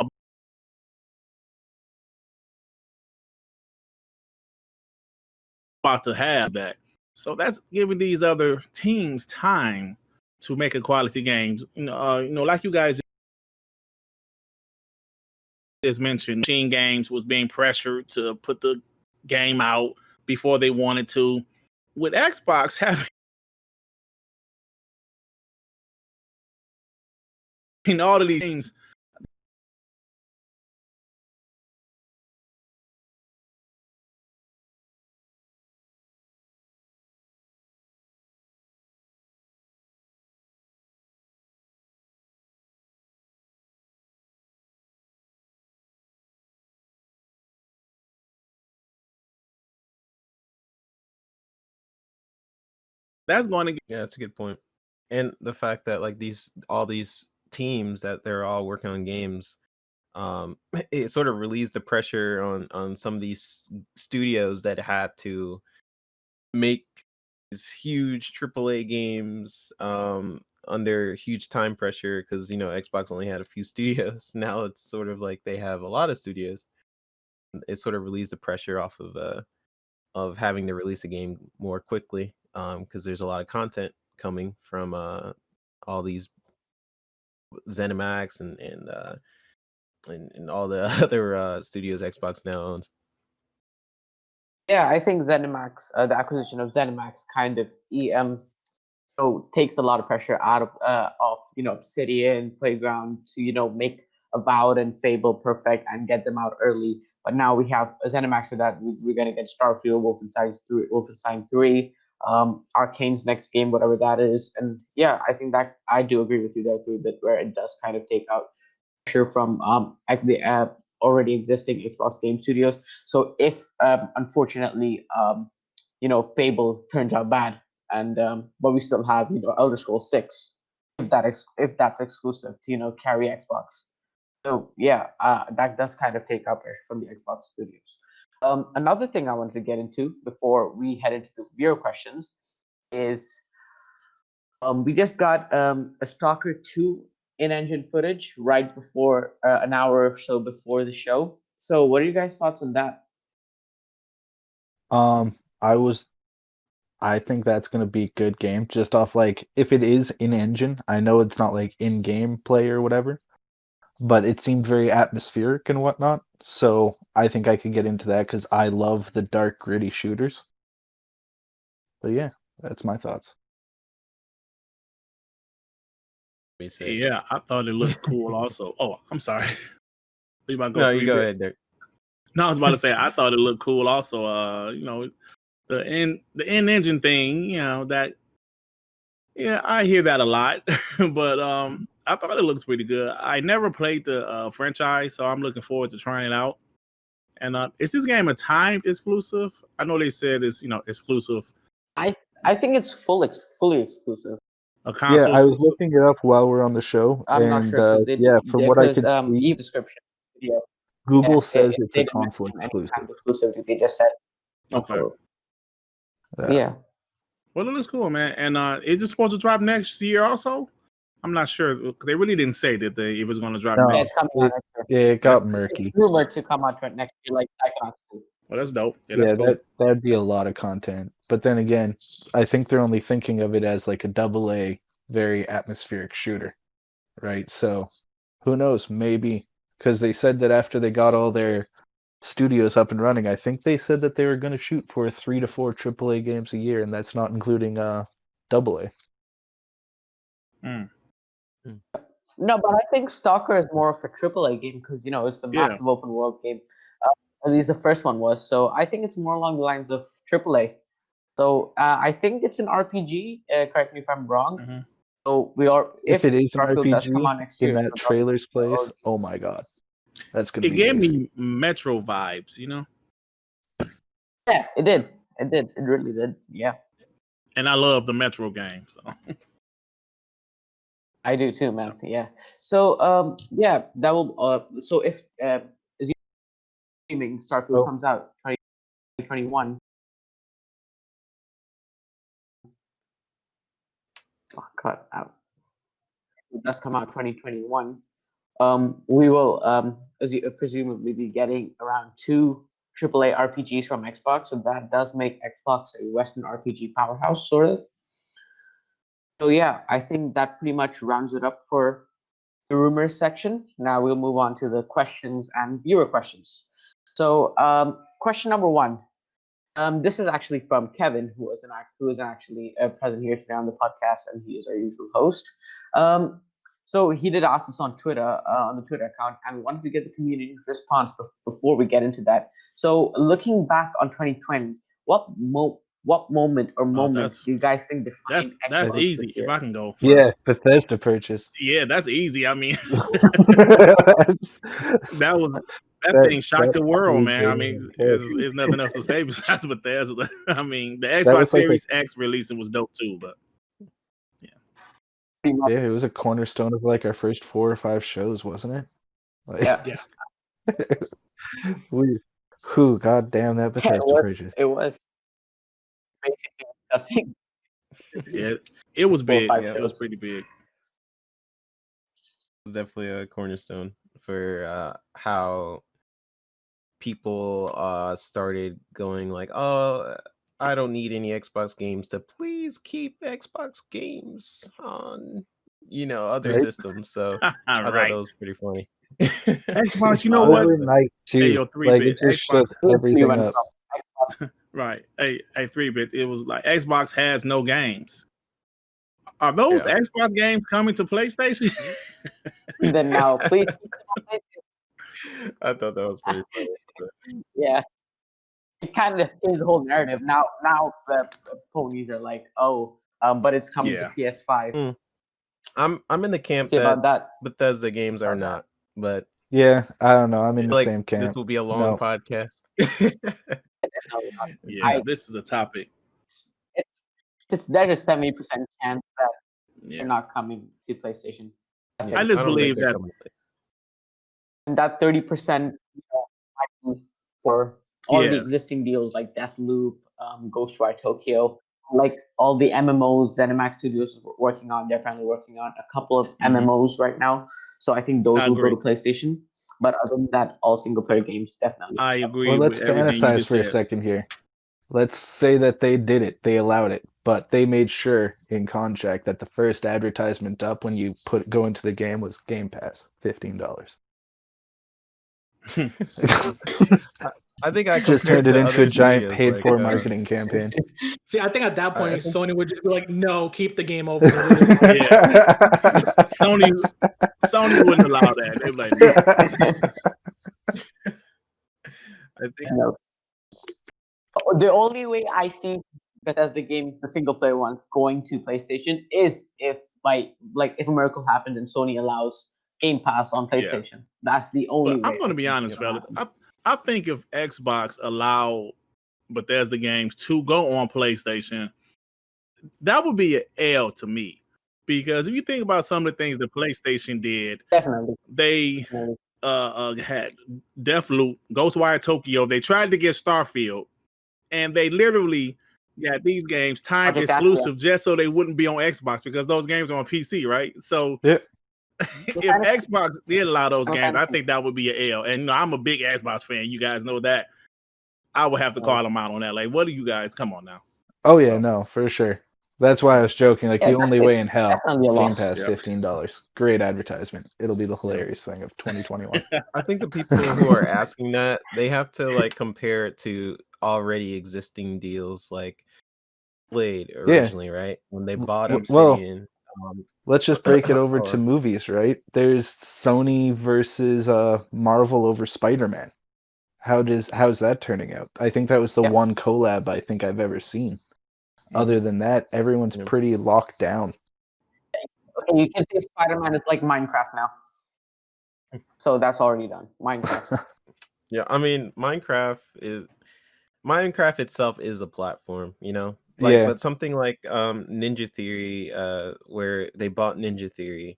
to have that. So that's giving these other teams time to make a quality games. Like you guys just mentioned, Machine Games was being pressured to put the game out before they wanted to. With Xbox having all of these games, that's going to get. Yeah, that's a good point. And the fact that like all these teams that they're all working on games, it sort of relieves the pressure on some of these studios that had to make these huge AAA games under huge time pressure because Xbox only had a few studios. Now it's sort of like they have a lot of studios. It sort of relieves the pressure off of having to release a game more quickly because there's a lot of content coming from all these ZeniMax and all the other studios Xbox now owns. Yeah, I think ZeniMax, the acquisition of ZeniMax, kind of takes a lot of pressure out of Obsidian, Playground to make Avowed and Fable perfect and get them out early. But now we have ZeniMax for that. We're gonna get Starfield, Wolfenstein 3, Arcane's next game, whatever that is. And yeah, I think that I do agree with you there too, that where it does kind of take out pressure from the already existing Xbox game studios. So if unfortunately Fable turns out bad, and but we still have Elder Scrolls 6 if that's exclusive to carry Xbox. So yeah, that does kind of take out pressure from the Xbox studios. Another thing I wanted to get into before we head into the viewer questions is we just got a Stalker 2 in-engine footage right before an hour or so before the show. So what are you guys' thoughts on that? I think that's gonna be a good game. Just off like if it is in engine, I know it's not like in game play or whatever, but it seemed very atmospheric and whatnot. So I think I could get into that because I love the dark, gritty shooters. But yeah, that's my thoughts. Yeah, I thought it looked cool also. Oh, I'm sorry. We about to go No, three you go bit. ahead, Dirt. No, I was about to say I thought it looked cool also. The in engine thing, that I hear that a lot. But I thought it looks pretty good. I never played the franchise, so I'm looking forward to trying it out. And is this game a timed exclusive? I know they said it's exclusive. I think it's fully exclusive. A console Yeah, I was exclusive. looking it up while we're on the show, I'm not and sure yeah, from what I could see, even description video. Google says it's they a didn't console mention any exclusive. kind of exclusivity. They just said, Okay. yeah. Well, that looks cool, man. And is it supposed to drop next year also? I'm not sure. They really didn't say that it was going to drop No. Yeah, next. it's coming out next year. Yeah, it got It's murky. rumored to come out next year, like Psychonauts 2. Well, that's dope. Yeah, that's Yeah, cool. that'd be a lot of content. But then again, I think they're only thinking of it as like a AA, very atmospheric shooter, right? So who knows? Maybe because they said that after they got all their studios up and running, I think they said that they were going to shoot for 3 to 4 AAA games a year, and that's not including AA. Mm. No, but I think Stalker is more of a AAA game because it's a Yeah. massive open world game. At least the first one was. So I think it's more along the lines of AAA. So I think it's an RPG. Correct me if I'm wrong. Mhm. So we are. If it is an Starfield does come out RPG next in year, that so trailer's place, oh my god, that's gonna It be gave amazing. me Metro vibes, yeah, it did. It did. It really did. Yeah, and I love the Metro games. So. I do too, man. Yeah. So yeah, that will. So if assuming Starfield Oh. comes out 2021. Oh, cut out. It does come out 2021. We will presumably be getting around 2 AAA RPGs from Xbox, so that does make Xbox a Western RPG powerhouse, sort of. So yeah, I think that pretty much rounds it up for the rumors section. Now we'll move on to the questions and viewer questions. So question number 1. This is actually from Kevin, who is actually present here today on the podcast, and he is our usual host. So he did ask us on Twitter, on the Twitter account, and we wanted to get the community response before we get into that. So looking back on 2020, what moment or moments do you guys think defined That's Xbox easy. this year? If I can go first. Yeah, Bethesda purchase. Yeah, that's easy. I mean, That's- that thing shocked the world, man. I was mean, good. there's nothing else to say besides Bethesda. I mean, the That Xbox was like Series X releasing was dope too, but Yeah, it was a cornerstone of like our first 4 or 5 shows, wasn't it? Like, Yeah. God damn that Bethesda purchase. It was basically discussing. yeah, it was 4 or big. 5 Yeah, it was shows. pretty big. It's definitely a cornerstone for how people started going like, oh, I don't need any Xbox games, to please keep Xbox games on other Right. systems. So I thought Right. that was pretty funny. Xbox, you know what? Overnight too. Hey, yo, 3-bit, like it just Xbox. shook everything went up. from Right. Hey, 3-bit. It was like Xbox has no games. Are those Yeah. Xbox games coming to PlayStation? then now, please. I thought that was pretty funny. Yeah, it kind of changed the whole narrative. Now ponies are like, oh, but it's coming Yeah. to PS5. I'm in the camp Say about that that. Bethesda games are not, but Yeah, I don't know. I'm in the like same camp. this will be a long No. podcast. Yeah, this is a topic. There's a 70% chance that Yeah. they're not coming to PlayStation. I just don't believe think they're that- coming. And that 30% might be for all the Yeah. existing deals like Deathloop, Ghostwire Tokyo, like all the MMOs ZeniMax Studios is working on. They're apparently working on a couple of Mhm. MMOs right now. So I think those I will go to agree. PlayStation. But other than that, all single player games definitely. I agree Well, let's with everything you fantasize just for a said. second here. Let's say that they did it, they allowed it, but they made sure in contract that the first advertisement up when you go into the game was Game Pass, $15. I think I Just compared turned it to into a other giant studios, paid like, for marketing campaign. See, I think at that I point, think- Sony would just be like, "No, keep the game over." There. Sony wouldn't allow that. They'd be like, no. I think The only way I see Bethesda games, the single player ones, going to PlayStation is if if a miracle happened and Sony allows Game Pass on Yeah. PlayStation. That's the only But way. I'm going to be honest, fellas. I think if Xbox allowed Bethesda games to go on PlayStation, that would be an L to me. Because if you think about some of the things that PlayStation did, Definitely. they had Deathloop, Ghostwire Tokyo. They tried to get Starfield, and they literally got these games timed Project exclusive just so they wouldn't be on Xbox because those games are on PC, right? So Yeah. if Xbox did allow those Final games, I Fantasy. think that would be an L. And I'm a big Xbox fan. You guys know that. I would have to call them out on that. Like, what do you guys? Come on now. Oh yeah, So- no, for sure. That's why I was joking. Like Yeah, the only way in hell, definitely a Game loss. Pass, Yep. $15. Great advertisement. It'll be the hilarious thing of 2021. I think the people who are asking that, they have to like compare it to already existing deals like Blade originally, right? When they bought Well, Obsidian. Let's just break it over to or- movies, right? There's Sony versus Marvel over Spider-Man. How's that turning out? I think that was the Yeah. one collab I think I've ever seen. Other than that, everyone's Yeah. pretty locked down. Okay, you can say Spider-Man is like Minecraft now. So that's already done. Minecraft. Yeah, I mean, Minecraft itself is a platform, you know? Yeah. But something like Ninja Theory, where they bought Ninja Theory.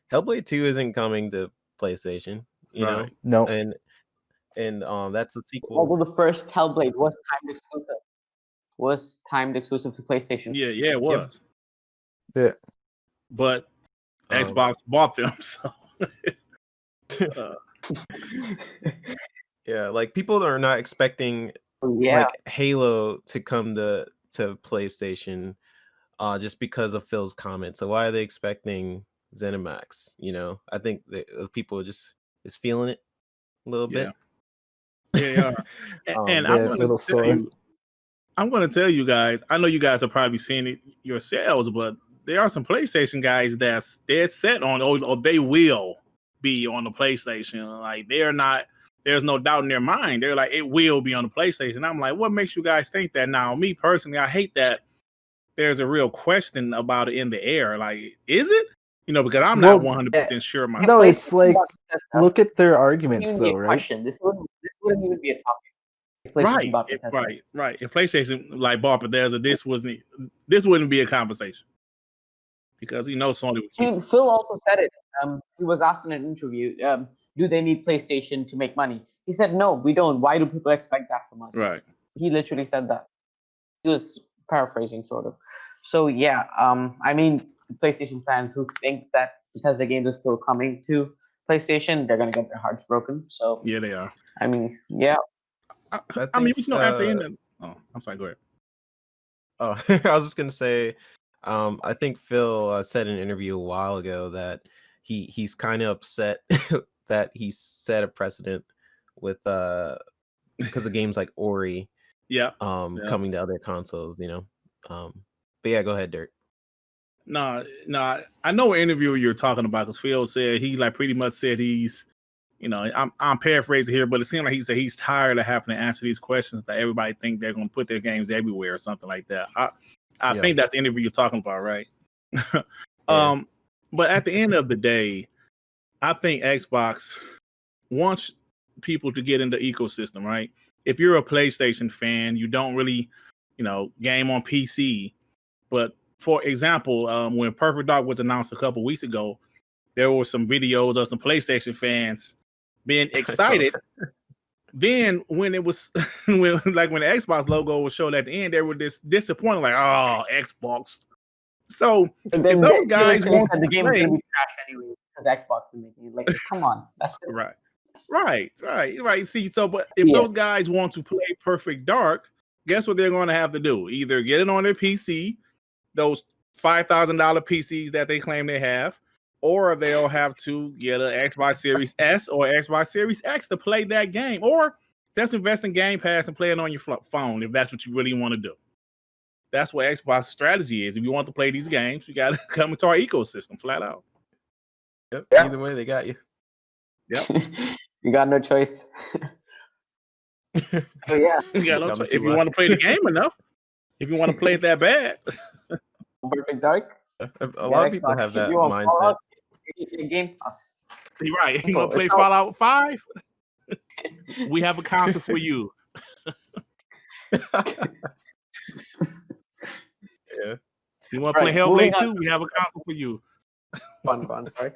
Hellblade 2 isn't coming to PlayStation, you know? Right. No. And that's a sequel. Although the first Hellblade was timed exclusive to PlayStation. Yeah, it was. Yeah. But Um, Xbox bought them, so Yeah, like people are not expecting Yeah. like Halo to come to PlayStation just because of Phil's comment. So why are they expecting ZeniMax? You know, I think the people just is feeling it a little bit. yeah. And yeah, I'm a going little to tell sore. you, I'm going to tell you guys. I know you guys are probably seeing it yourselves, but there are some PlayStation guys that's dead set on, or they will be on the PlayStation. Like they're not. There's no doubt in their mind. They're like, it will be on the PlayStation. I'm like, what makes you guys think that? Now, me personally, I hate that there's a real question about it in the air. Like, is it? You know, because I'm not Well, 100% sure myself. No, it's like PlayStation look at their wouldn't arguments even be a though, right? question. This wouldn't even be a topic. If PlayStation bought Bethesda. Right. If PlayStation like bought Bethesda, this wouldn't be a conversation because Sony would I keep. mean, Phil also said it. He was asked in an interview, do they need PlayStation to make money? He said, no, we don't. Why do people expect that from us? Right. He literally said that. He was paraphrasing, sort of. So, yeah, I mean, the PlayStation fans who think that because the games are still coming to PlayStation, they're going to get their hearts broken. So, Yeah, they are. I mean, yeah. I mean, think, at the end of I'm sorry, go ahead. Oh, I was just gonna say, I think Phil said in an interview a while ago that he's kind of upset that he set a precedent with because of games like Ori Yeah. coming to other consoles, you know. But yeah, go ahead, Dirt. No, I know what interview you're talking about because Phil said he like pretty much said he's, I'm paraphrasing here, but it seemed like he said he's tired of having to answer these questions that everybody think they're going to put their games everywhere or something like that. I think that's the interview you're talking about, right? Yeah. But at the end of the day, I think Xbox wants people to get into the ecosystem, right? If you're a PlayStation fan, you don't really, game on PC. But for example, when Perfect Dark was announced a couple weeks ago, there were some videos of some PlayStation fans being excited. Then when it was when the Xbox logo was shown at the end, they were disappointed, like, oh, Xbox. So if those guys want the to game play, is going to be trash anyway because Xbox is making it. Like, come on, that's right. See, so but if those guys want to play Perfect Dark, guess what they're going to have to do? Either get it on their PC, those $5,000 PCs that they claim they have, or they'll have to get an Xbox Series S or Xbox Series X to play that game, or just invest in Game Pass and play it on your phone if that's what you really want to do. That's what Xbox's strategy is. If you want to play these games, you got to come into our ecosystem flat out. Yep. Yeah. Either way, they got you. Yep. You got no choice. So yeah, you got no choice. If you want to play the game enough, if you want to play it that bad. Perfect Dark. A lot of people have that mindset. Game Pass. You're right. You want to play Fallout 5? We have a console for you. Yeah. You want to play Hellblade 2? We have a console for you. Fun, sorry.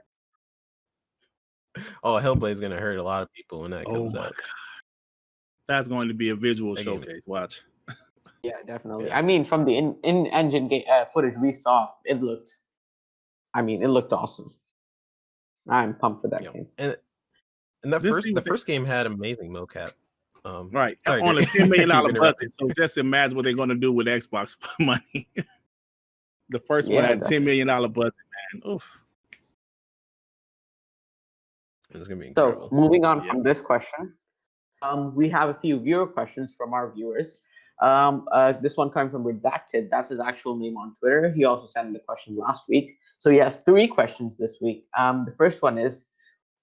Oh, Hellblade's gonna hurt a lot of people when that Oh comes my out. god, that's going to be a visual That game- showcase. Watch. Yeah, definitely. Yeah. I mean, from the in-engine footage we saw, it looked awesome. I'm pumped for that Yeah. game. And Just see the what they- first game had amazing mocap. Right, Sorry, on a Greg. $10 million I keep interrupting. budget. So just imagine what they're going to do with Xbox money. The first one Yeah, had $10 million budget, man. Oof. It's gonna be So incredible. moving on Yeah. from this question, we have a few viewer questions from our viewers. This one coming from Redacted. That's his actual name on Twitter. He also sent the question last week. So he has 3 questions this week. The first one is,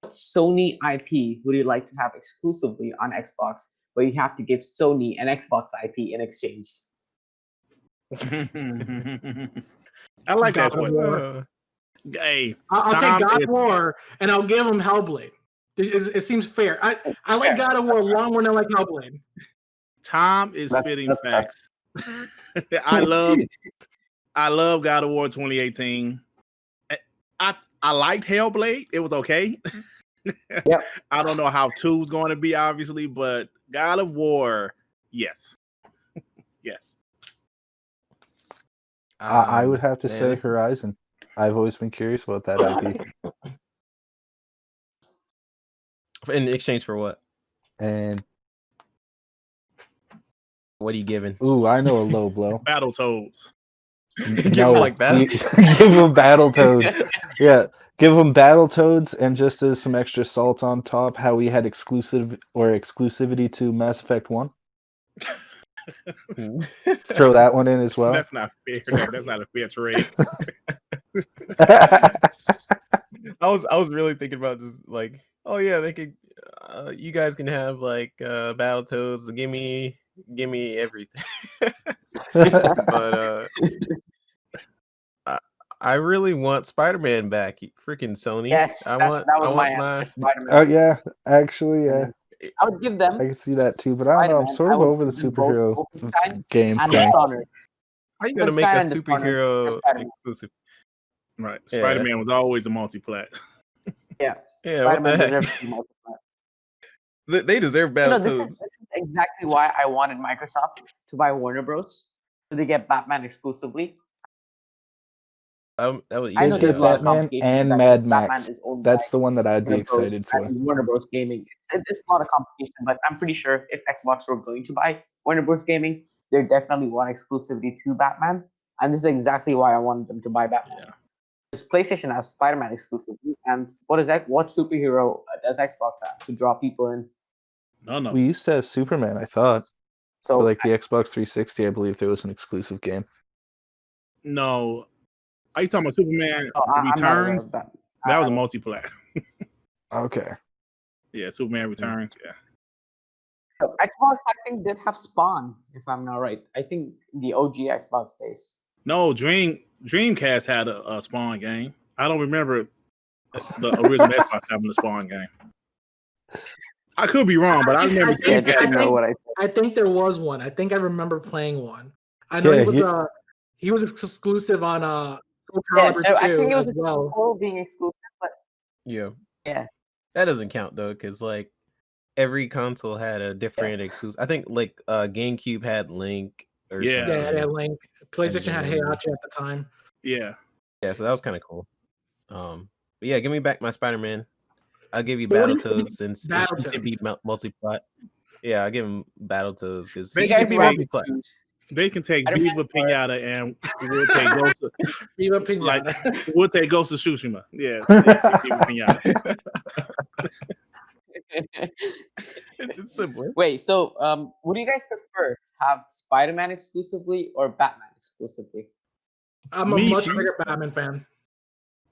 what Sony IP would you like to have exclusively on Xbox, but you have to give Sony an Xbox IP in exchange? I like that God of one. War. Hey, I'll Tom take God is- of War and I'll give him Hellblade. It seems fair. I like Fair. God of War a lot more than I like Hellblade. Tom is That's- spitting that's fair. facts. I love God of War 2018. I liked Hellblade. It was okay. Yep. I don't know how 2 is going to be, obviously, but God of War, yes. Yes. I would have to man, say this- Horizon. I've always been curious about that IP. in exchange for what? And What are you giving? ooh, I know a low blow. Battletoads. Give No, him like you- Battletoads. give them Battletoads. Yeah, give them Battletoads, and just as some extra salt on top, how we had exclusivity to Mass Effect 1. Throw that one in as well. That's not fair. That's not a fair trade. I was really thinking about just like, oh yeah, they could. You guys can have like Battletoads. Give me everything. But I really want Spider-Man back. Freaking Sony. Yes, I that want was my my. answer. Spider-Man. Oh yeah, actually, yeah, I would give them I can see that too. But I don't know. I'm Spider-Man. sort I of would over the give both superhero Wolfenstein game and thing. Dishonored. How you gonna make a Wolfenstein and Dishonored superhero for Spider-Man. exclusive? Right. Yeah. Spider-Man was always a multi-plat. Yeah, Yeah, what the Spider-Man heck? deserves to be multiplayer. They deserve You know, this Battletoads. is exactly why I wanted Microsoft to buy Warner Bros. So they get Batman exclusively. That would I know They'd there's get a lot of Batman complications and that Mad Batman Max. is owned That's by the one that I'd be Warner Bros. excited for. and Warner Bros. Gaming. It's a lot of complication, but I'm pretty sure if Xbox were going to buy Warner Bros. Gaming, they definitely want exclusivity to Batman, and this is exactly why I wanted them to buy Batman. Yeah. Because PlayStation has Spider-Man exclusively, and what superhero does Xbox have to draw people in? No. We used to have Superman, I thought. So For like the Xbox 360, I believe there was an exclusive game. No. Are you talking about Superman I'm not aware Returns? of that. That was a multi-plat. Okay. Yeah, Superman Returns. Yeah. So Xbox, I think, did have Spawn, if I'm not right. I think the OG Xbox days. No, Dreamcast had a Spawn game. I don't remember the original Xbox having a Spawn game. I could be wrong, but I remember Yeah, just Dreamcast. ignore what I said. I think there was one. I think I remember playing one. I know Yeah, he was exclusive on Soul Yeah, Calibur I think 2 it was as well. all being exclusive, but Yeah. yeah. That doesn't count though, because like every console had a different Yes. exclusive. I think like GameCube had Link or Yeah. something. Yeah, Link. PlayStation had then- Heihachi at the time. Yeah. Yeah, so that was kind of cool. But yeah, give me back my Spider-Man. I'll give you Wait, what do you think? Battletoads since it should be Battletoads. multi-plat. Yeah, I'll give him Battletoads because They You he guys should be will have to multi-plat. choose. They can take Spider-Man Viva or- Pinata and we'll take Ghost of, Viva like Pinata. we'll take Ghost of Tsushima. Yeah. Viva Pinata. It's simple. Wait, so would you guys prefer to have Spider-Man exclusively or Batman exclusively? I'm a Me, much she- bigger Batman fan.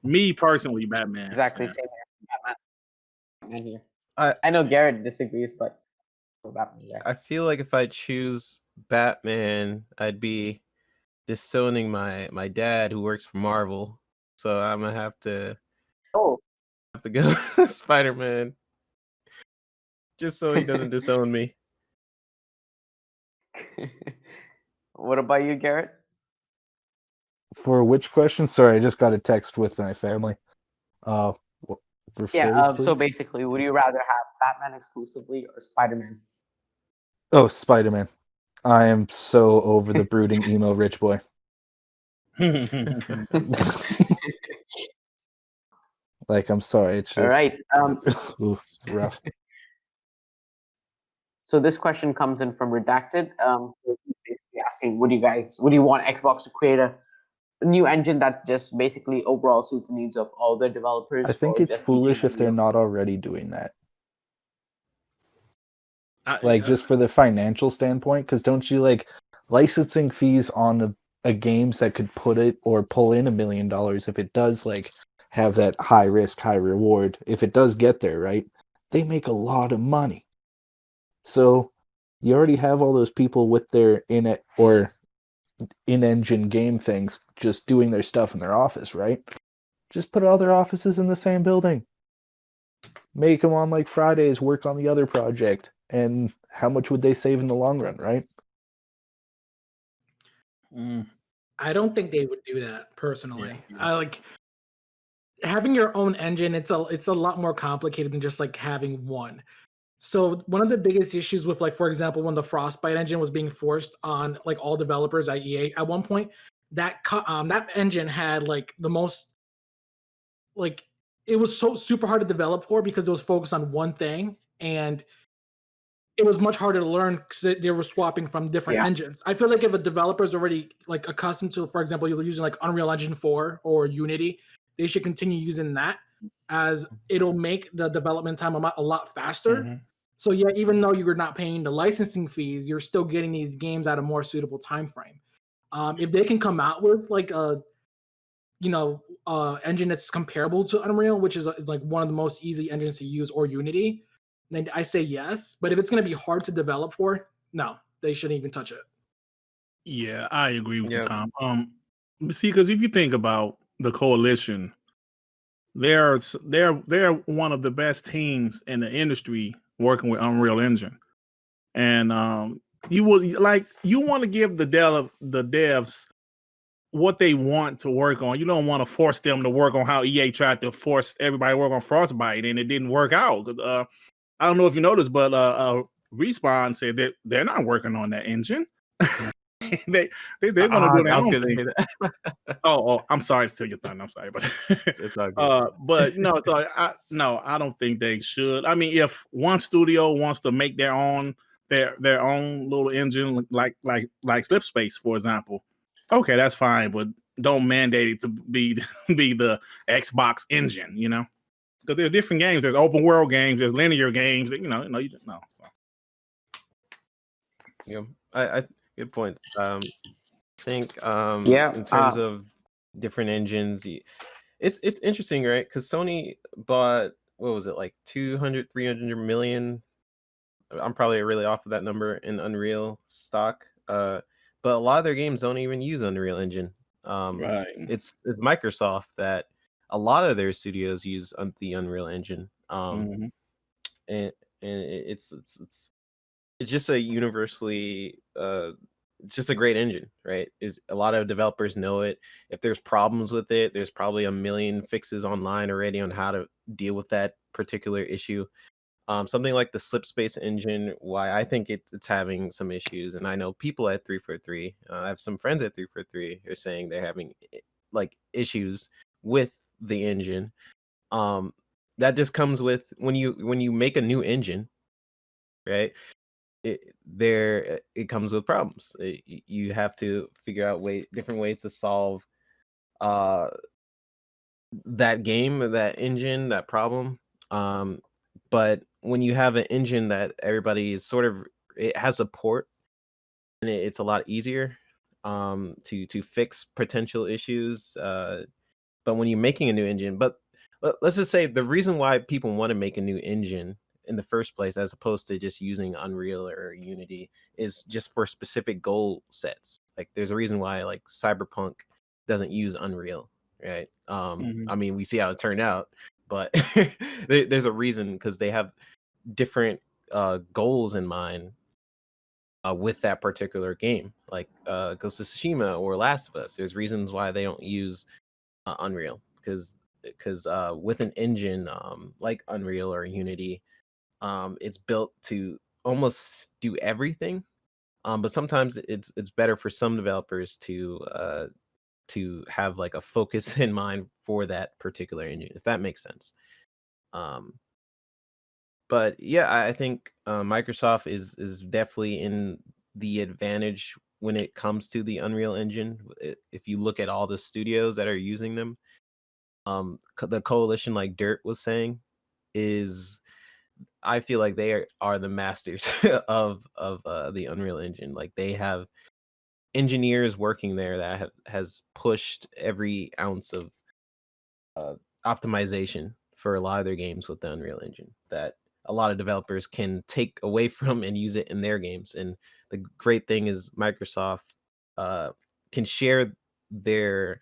Me personally, Batman. Exactly, Yeah. same here. Batman here. I- I know Garrett disagrees, but for Batman, yeah. I feel like if I choose Batman, I'd be disowning my dad who works for Marvel. So I'm gonna have to Oh, go Spider-Man. Just so he doesn't disown me. what about you, Garrett? For which question? Sorry, I just got a text with my family. refers, So please? basically, would you rather have Batman exclusively or Spider-Man? Oh, Spider-Man. I am so over the brooding emo rich boy. Like, I'm sorry, it's just All right. oof, rough. So this question comes in from Redacted. So he's basically asking, would you want Xbox to create a new engine that just basically overall suits the needs of all their developers? I think or it's just keeping foolish if they're Unreal? not already doing that. I, Like, just for the financial standpoint, because don't you like licensing fees on a games that could put it or pull in $1 million if it does like have that high risk, high reward, if it does get there, right? They make a lot of money. So you already have all those people with their in-engine game things just doing their stuff in their office, right? Just put all their offices in the same building. Make them on like Fridays work on the other project. And how much would they save in the long run, right? I don't think they would do that personally. I like having your own engine. It's a lot more complicated than just like having one. So one of the biggest issues with, like, for example, when the Frostbite engine was being forced on like all developers at EA at one point, that that engine had like the most, like, it was so super hard to develop for because it was focused on one thing, and it was much harder to learn because they were swapping from different engines. I feel like if a developer is already like accustomed to, for example, you're using like Unreal Engine 4 or Unity, they should continue using that, as it'll make the development time a lot faster. So yeah, even though you're not paying the licensing fees, you're still getting these games at a more suitable time frame. If they can come out with like a engine that's comparable to Unreal, which is like one of the most easy engines to use, or Unity, then I say yes. But if it's going to be hard to develop for, no, they shouldn't even touch it. Yeah, I agree with you, Yep. Tom. See, because if you think about the coalition, they're one of the best teams in the industry working with Unreal Engine, and you want to give the devs what they want to work on. You don't want to force them to work on how EA tried to force everybody to work on Frostbite, and it didn't work out. I don't know if you noticed, but Respawn said that they're not working on that engine. they're going to do their I was own going to thing. say that. Oh, I'm sorry to steal your thunder. I'm sorry, but It's all good. but so I don't think they should. I mean, if one studio wants to make their own little engine, like Slipspace, for example, okay, that's fine, but don't mandate it to be the Xbox engine, because there's different games. There's open world games, there's linear games. You just know. So. Yeah, I good points. I think Yeah, in terms of different engines, it's interesting, right? Because Sony bought, what was it, like 200, 300 million? I'm probably really off of that number in Unreal stock. But a lot of their games don't even use Unreal Engine. Right. It's Microsoft that a lot of their studios use the Unreal Engine. Mhm. And it's just a universally it's just a great engine, right? Is a lot of developers know it. If there's problems with it, there's probably a million fixes online already on how to deal with that particular issue. Something like the Slipspace engine, why I think it's having some issues, and I know people at 343, I have some friends at 343 are saying they're having like issues with the engine. That just comes with when you make a new engine, right? It comes with problems. You have to figure out different ways to solve uh that game, that engine, that problem. But when you have an engine that everybody is it has support, and it's a lot easier to fix potential issues. But when you're making a new engine, but let's just say the reason why people want to make a new engine in the first place, as opposed to just using Unreal or Unity, is just for specific goal sets. Like there's a reason why like Cyberpunk doesn't use Unreal, right? Mhm. I mean, we see how it turned out, but there's a reason, because they have different goals in mind with that particular game, like Ghost of Tsushima or Last of Us. There's reasons why they don't use Unreal, because because with an engine like Unreal or Unity, it's built to almost do everything. But sometimes it's better for some developers to have like a focus in mind for that particular engine, if that makes sense. But yeah, I think Microsoft is definitely in the advantage when it comes to the Unreal Engine. If you look at all the studios that are using them, the coalition, like Dirt was saying, is I feel like they are the masters of the Unreal Engine. Like they have engineers working there that has pushed every ounce of optimization for a lot of their games with the Unreal Engine that a lot of developers can take away from and use it in their games. And the great thing is Microsoft can share their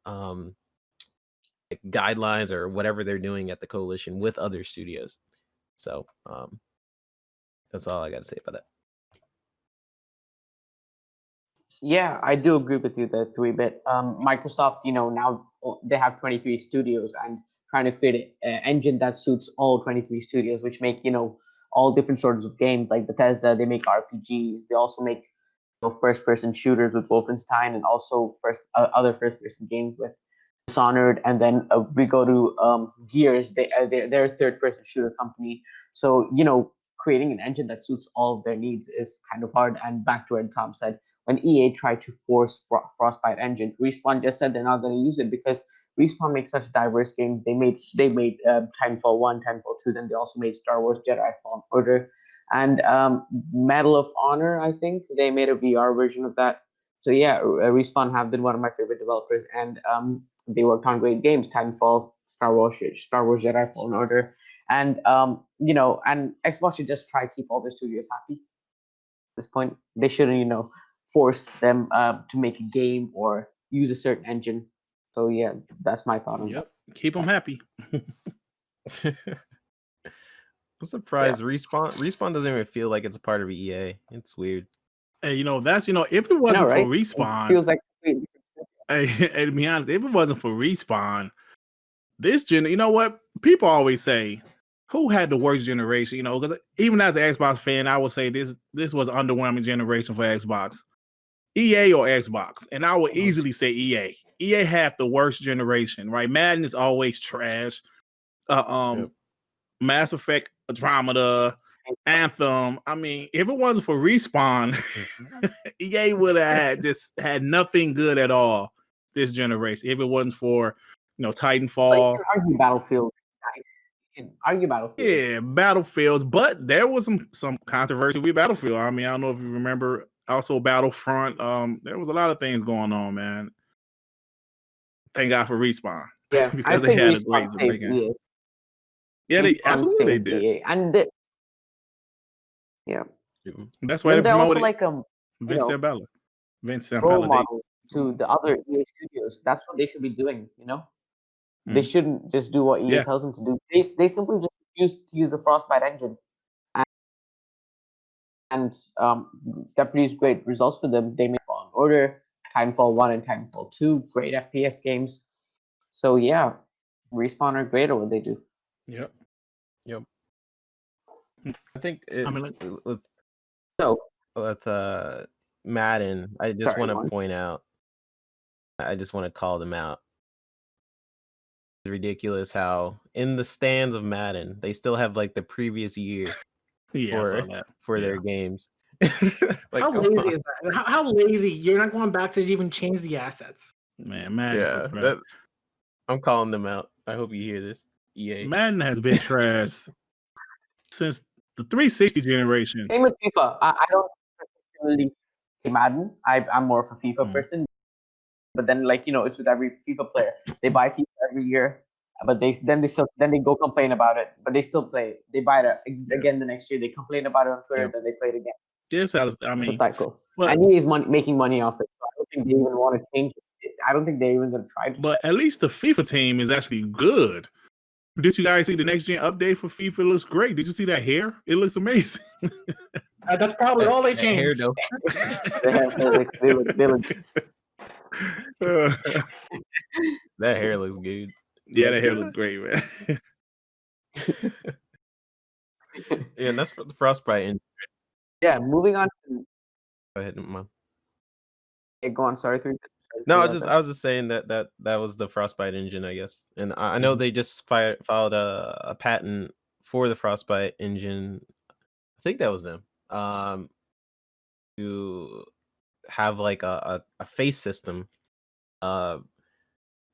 like guidelines or whatever they're doing at the coalition with other studios. So that's all I got to say about that. Yeah, I do agree with you there, 3-bit. Microsoft, now they have 23 studios and trying to create an engine that suits all 23 studios, which make, all different sorts of games. Like Bethesda, they make RPGs. They also make first-person shooters with Wolfenstein, and also other first-person games with Dishonored. And then we go to Gears. They're a third-person shooter company. So creating an engine that suits all of their needs is kind of hard. And back to what Tom said, when EA tried to force Frostbite engine, Respawn just said they're not going to use it because Respawn makes such diverse games. They made Titanfall 1, Titanfall 2, then they also made Star Wars Jedi Fallen Order, and Medal of Honor. I think they made a VR version of that. So yeah, Respawn have been one of my favorite developers, and they worked on great games: Titanfall, Star Wars Jedi Fallen Order, and and Xbox should just try to keep all their studios happy. At this point, they shouldn't force them to make a game or use a certain engine. So yeah, that's my thought on Yep, keep them happy. I'm surprised Respawn doesn't even feel like it's a part of EA. It's weird. Hey, that's if it wasn't for Respawn, it feels like. Hey, to be honest, if it wasn't for Respawn, this you know what? People always say, who had the worst generation? Because even as an Xbox fan, I would say this was an underwhelming generation for Xbox. EA or Xbox, and I would easily say EA. EA had the worst generation, right? Madden is always trash. Mass Effect, Andromeda, Anthem. I mean, if it wasn't for Respawn, EA would have had nothing good at all this generation. If it wasn't for Titanfall, you can argue Battlefield. Nice. You can argue Battlefield. Yeah, Battlefields, but there was some controversy with Battlefield. I mean, I don't know if you remember. Also, Battlefront. There was a lot of things going on, man. Thank God for Respawn. Yeah, because they had a great game. Yeah, they absolutely did. EA. And yeah, that's why they also promoted Vincent Bella. Role model to the other EA studios. That's what they should be doing. They shouldn't just do what EA tells them to do. They simply just use a Frostbite engine, and that produced great results for them. They made Fallen Order, Titanfall 1 and Titanfall 2, great FPS games. So yeah, Respawn are great at what they do. Yep. I think with So Madden, I just want to point out. I just want to call them out. It's ridiculous how in the stands of Madden they still have like the previous year for their games. Like, how lazy is that? How lazy? You're not going back to even change the assets. Man, Madden. I'm calling them out. I hope you hear this. EA. Madden has been trash since the 360 generation. Same with FIFA. I don't particularly play Madden. I'm more of a FIFA person. But then, it's with every FIFA player. They buy FIFA every year, but they go complain about it. But they still play it. They buy it again the next year. They complain about it on Twitter, then they play it again. It's a cycle. And he is making money off it. So I don't think they even want to change it. I don't think they're even going to try to. But at least the FIFA team is actually good. Did you guys see the next gen update for FIFA? It looks great. Did you see that hair? It looks amazing. That's probably all they changed. That hair looks good. Yeah, that hair look great, man. Yeah, and that's for the Frostbite engine. Yeah, moving on to Go ahead, Mom. go on. Sorry, No, I was just saying that was the Frostbite engine, I guess. And I know they just filed a patent for the Frostbite engine. I think that was them. To have like a face system,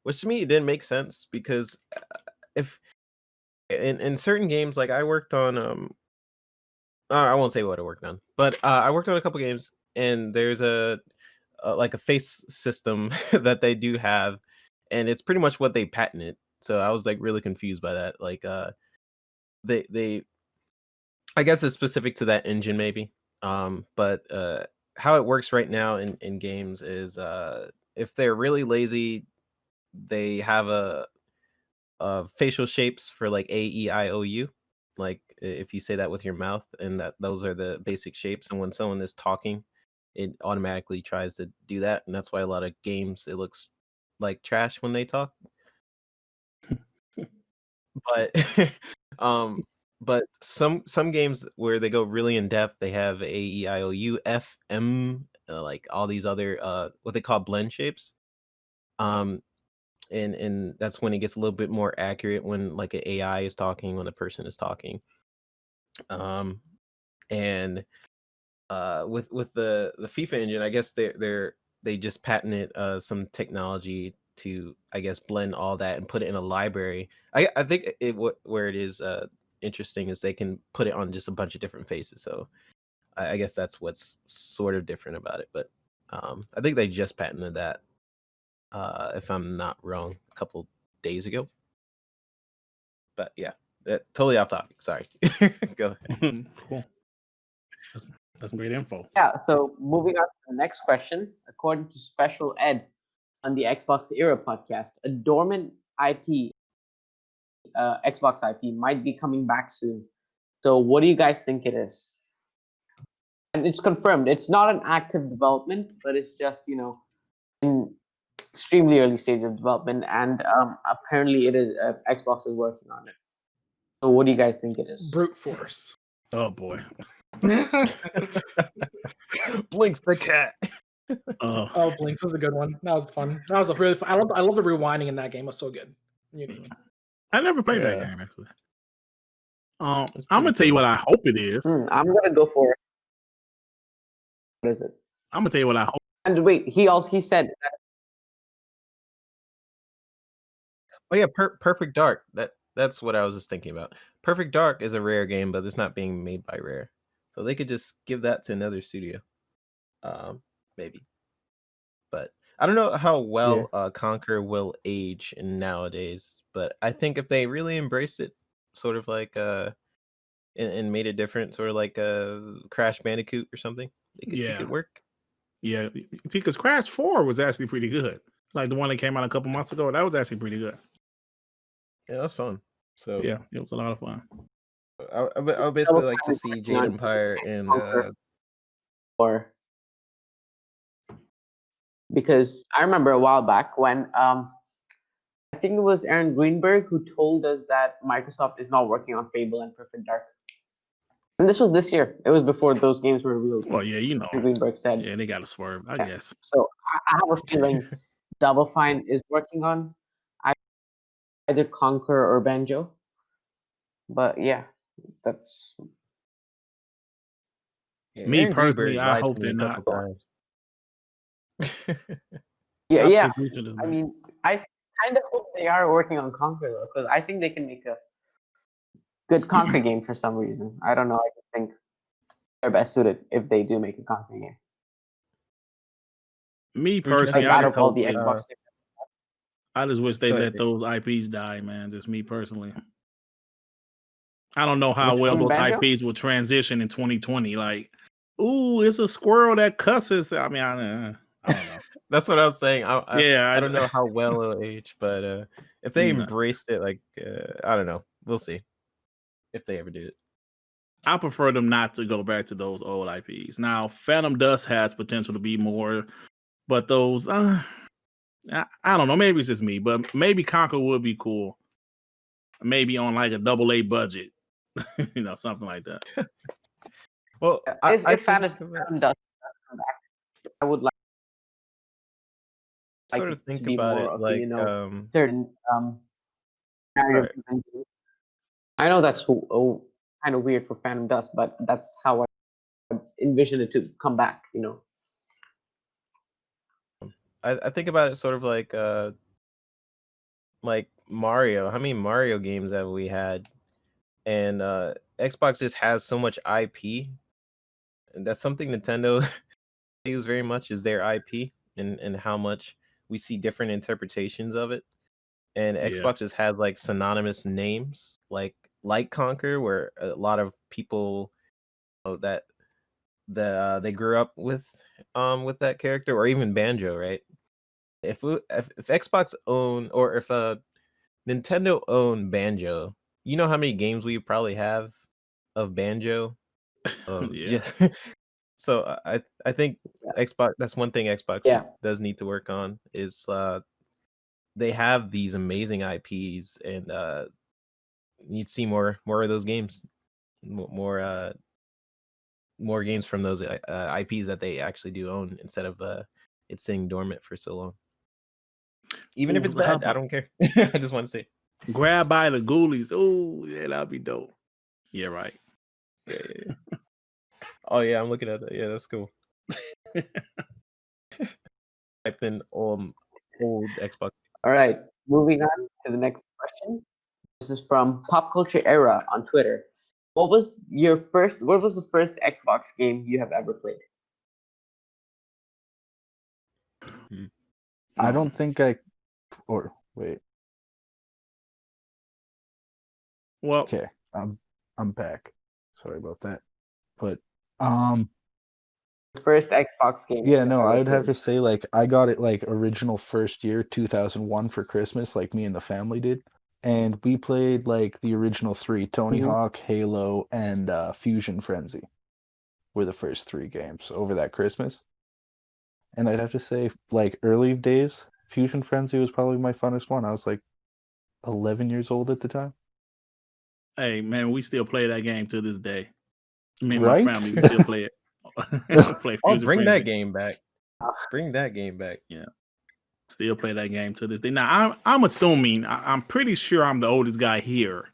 which to me didn't make sense because if in certain games, like I worked on I won't say what I worked on, but I worked on a couple games, and there's like a face system that they do have, and it's pretty much what they patented. So I was like really confused by that. Like they I guess it's specific to that engine maybe. But how it works right now in games is if they're really lazy, they have facial shapes for like A, E, I, O, U. Like if you say that with your mouth, and that those are the basic shapes. And when someone is talking, it automatically tries to do that, and that's why a lot of games it looks like trash when they talk. But um, but some games where they go really in depth, they have A, E, I, O, U, F, M, like all these other what they call blend shapes. Um, and that's when it gets a little bit more accurate when like an AI is talking, when a person is talking. Um, and with the FIFA engine, I guess they just patented some technology to, I guess, blend all that and put it in a library. I think where it is interesting is they can put it on just a bunch of different faces. So I guess that's what's sort of different about it. But I think they just patented that, if I'm not wrong, a couple days ago. But yeah, totally off topic. Sorry. Go ahead. Cool. That's great info. Yeah, so moving on to the next question. According to Special Ed on the Xbox Era podcast, a dormant IP, Xbox IP, might be coming back soon. So what do you guys think it is? And it's confirmed. It's not an active development, but it's just, in extremely early stage of development. And apparently it is, Xbox is working on it. So what do you guys think it is? Brute force. Oh boy. Blinks the cat. Oh, Blinks was a good one. That was fun. That was a really fun. I love the rewinding in that game. It was so good. Unique. I never played that Yeah. game actually. It's I'm gonna pretty tell you cool. what I hope it is. I'm gonna go for it. What is it? I'm gonna tell you what I hope. And wait, he said that Oh yeah, Perfect Dark. That's what I was just thinking about. Perfect Dark is a Rare game, but it's not being made by Rare, so they could just give that to another studio, maybe. But I don't know how well Conquer will age in nowadays. But I think if they really embrace it, sort of like and made it different, sort of like Crash Bandicoot or something, it could work. Yeah, see, because Crash 4 was actually pretty good. Like the one that came out a couple months ago, that was actually pretty good. Yeah, that's fun. So Yeah, it was a lot of fun. I would basically like to see Jade Empire and or because I remember a while back when I think it was Aaron Greenberg who told us that Microsoft is not working on Fable and Perfect Dark. And this was this year. It was before those games were revealed. Well, yeah, you know. Aaron Greenberg said. Yeah, they got to swerve, I guess. So I have a feeling Double Fine is working on either Conquer or Banjo. But yeah, that's Me Aaron personally, Greenberg I lied hope to me they're a couple not. times. yeah. I think we should have I been. mean, I kind of hope they are working on Conquer though, because I think they can make a good Conquer game for some reason. I don't know. I just think they're best suited if they do make a Conquer game. Me We're just personally, Like out I of all the hope, Xbox. just wish they Go ahead, let those IPs die, man. Just me personally. I don't know how Which well one? those Banjo? IPs will transition in 2020. Like, ooh, it's a squirrel that cusses. I mean, I don't know. That's what I was saying. Yeah, I don't know how well it'll age, but if they No. embraced it, like I don't know, we'll see if they ever do it. I prefer them not to go back to those old IPs. Now, Phantom Dust has potential to be more, but those I don't know. Maybe it's just me, but maybe Conquer would be cool. Maybe on like a AA budget, something like that. Well, If I if think Phantom Dust does come back, I would like sort it of to think be about more it of like certain scenario right. driven games. I know that's kind of weird for Phantom Dust, but that's how I envision it to come back. I think about it sort of like Mario. How many Mario games have we had? And Xbox just has so much IP, and that's something Nintendo use very much is their IP and how much we see different interpretations of it. And Yeah. Xbox just has like synonymous names like Conquer, where a lot of people that they grew up with that character, or even Banjo, right? If Xbox own or if Nintendo owned Banjo, you know how many games we probably have of Banjo? Yeah. Just so I think Xbox. That's one thing Xbox Yeah. does need to work on is they have these amazing IPs and need to see more of those games, more more games from those IPs that they actually do own instead of it sitting dormant for so long. Even if Ooh, it's how bad, I about don't care. I just want to say, Grab by the Ghoulies. Oh, yeah, that'd be dope. Yeah, right. yeah. Oh yeah, I'm looking at that. Yeah, that's cool. Typed in old Xbox. All right, moving on to the next question. This is from Pop Culture Era on Twitter. What was the first Xbox game you have ever played? I don't think or wait. Well, Okay, I'm back. Sorry about that. But The first Xbox game. yeah, you no, ever I would have played? to say like I got it like original first year 2001 for Christmas, like me and the family did. And we played like the original three, Tony Mhm. Hawk, Halo, and Fusion Frenzy were the first three games over that Christmas. And I'd have to say, like early days, Fusion Frenzy was probably my funnest one. I was like 11 years old at the time. hey, man, we still play that game to this day. Me and my Right? family, we still play it. Play Oh, Fusion bring that Frenzy. game back. Bring that game back. Yeah, still play that game to this day. Now, I'm assuming, I'm pretty sure I'm the oldest guy here.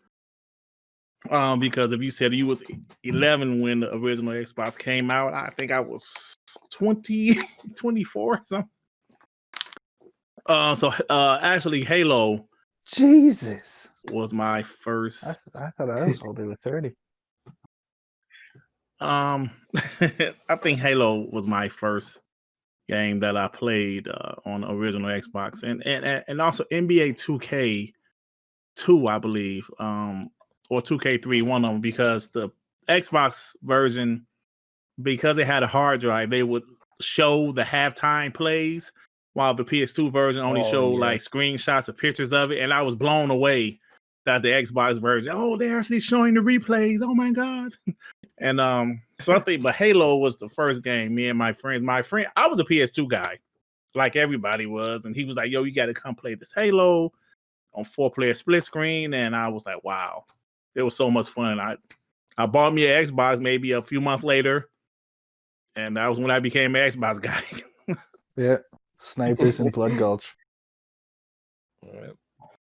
Because if you said you was 11 when the original Xbox came out, I think I was 20, 24 or something. So actually, Halo Jesus. was my first. I thought I was older with 30. I think Halo was my first game that I played on the original Xbox, and also NBA 2K2, I believe, or 2K3, one of them, because the Xbox version, because it had a hard drive, they would show the halftime plays, while the PS2 version only Oh, showed yeah. like screenshots of pictures of it, and I was blown away that the Xbox version, oh, they're actually showing the replays. Oh my god. And so I think, but Halo was the first game. Me and my friends, I was a PS2 guy, like everybody was, and he was like, "Yo, you got to come play this Halo on 4-player split screen." And I was like, "Wow, it was so much fun." I bought me an Xbox maybe a few months later, and that was when I became an Xbox guy. Yeah. Snipers in Blood Gulch. Alright.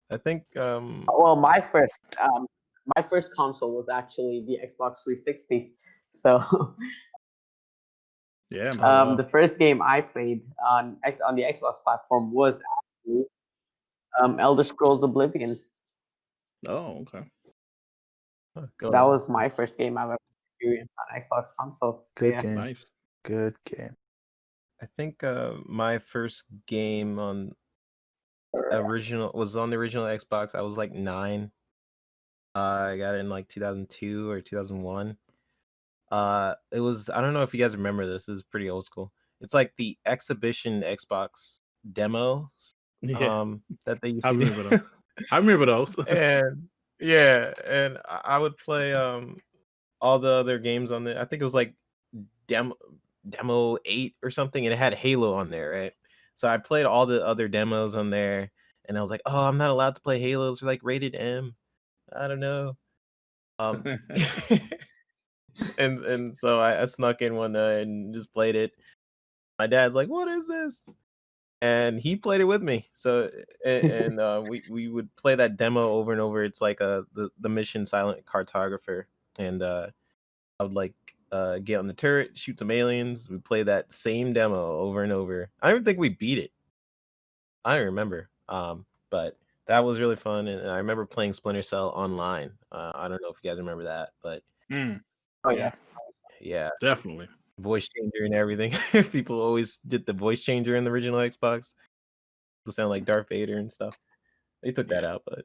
I think Well, my first console was actually the Xbox 360. So Yeah, man. the first game I played on the Xbox platform was actually Elder Scrolls Oblivion. Oh, okay. That was my first game I've ever experienced on Xbox console. So, Good yeah. game. Nice. Good game. I think my first game on the original Xbox. I was like 9. I got it in like 2002 or 2001. It was, I don't know if you guys remember this. This is pretty old school. It's like the exhibition Xbox demos Yeah, that they used I to remember do. those. I remember those. And yeah, and I would play all the other games on there. I think it was like demo 8 or something, and it had Halo on there, right? So I played all the other demos on there, and I was like, oh, I'm not allowed to play Halo. It's like rated M. I don't know. And so I snuck in one night and just played it. My dad's like, what is this? And he played it with me. So and we would play that demo over and over. It's like the mission Silent Cartographer, and I would like get on the turret, shoot some aliens. We play that same demo over and over. I don't even think we beat it. I don't remember. But that was really fun, and I remember playing Splinter Cell online. I don't know if you guys remember that, but Oh yes. yeah, Definitely. voice changer and everything. People always did the voice changer in the original Xbox. People sound like Darth Vader and stuff. They took that out, but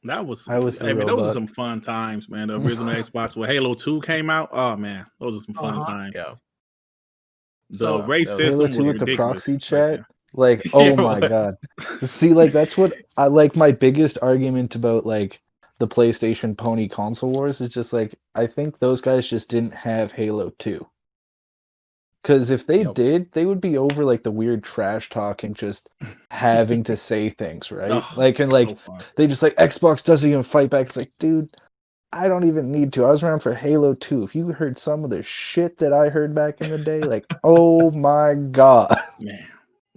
That was, I was the hey, man, those are robot. some fun times, man. The original Xbox when Halo 2 came out. Oh man, those are some fun times. yeah. The So, race Halo system 2 was with the ridiculous. proxy right chat. there. Like, Yeah, oh it my was. god. See, like that's what I like. My biggest argument about like the PlayStation Pony console wars is just like I think those guys just didn't have Halo 2. Because if they Yep. did, they would be over like the weird trash talking, just having to say things, right? Oh, like and like so fun. they just like Xbox doesn't even fight back. It's like, dude, I don't even need to. I was around for Halo 2. If you heard some of the shit that I heard back in the day, like, oh my god. Man.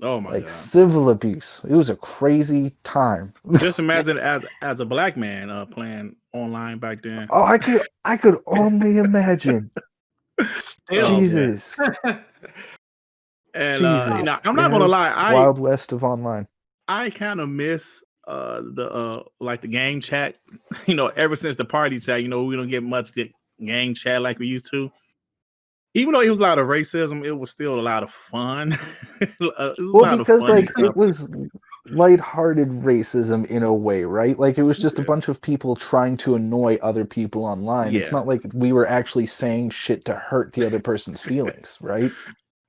Oh my Like god. civil abuse. It was a crazy time. Just imagine as a black man playing online back then. Oh, I could only imagine. still, Jesus. And Jesus. you know, I'm not gonna Yes, lie, Wild West of online. I kind of miss the game chat. You know, ever since the party chat, you know, we don't get much game chat like we used to. Even though it was a lot of racism, it was still a lot of fun. It was a Well, lot of because funny like stuff. it was lighthearted racism in a way, right? Like it was just a Yeah. bunch of people trying to annoy other people online. It's Yeah. not like we were actually saying shit to hurt the other person's feelings, right?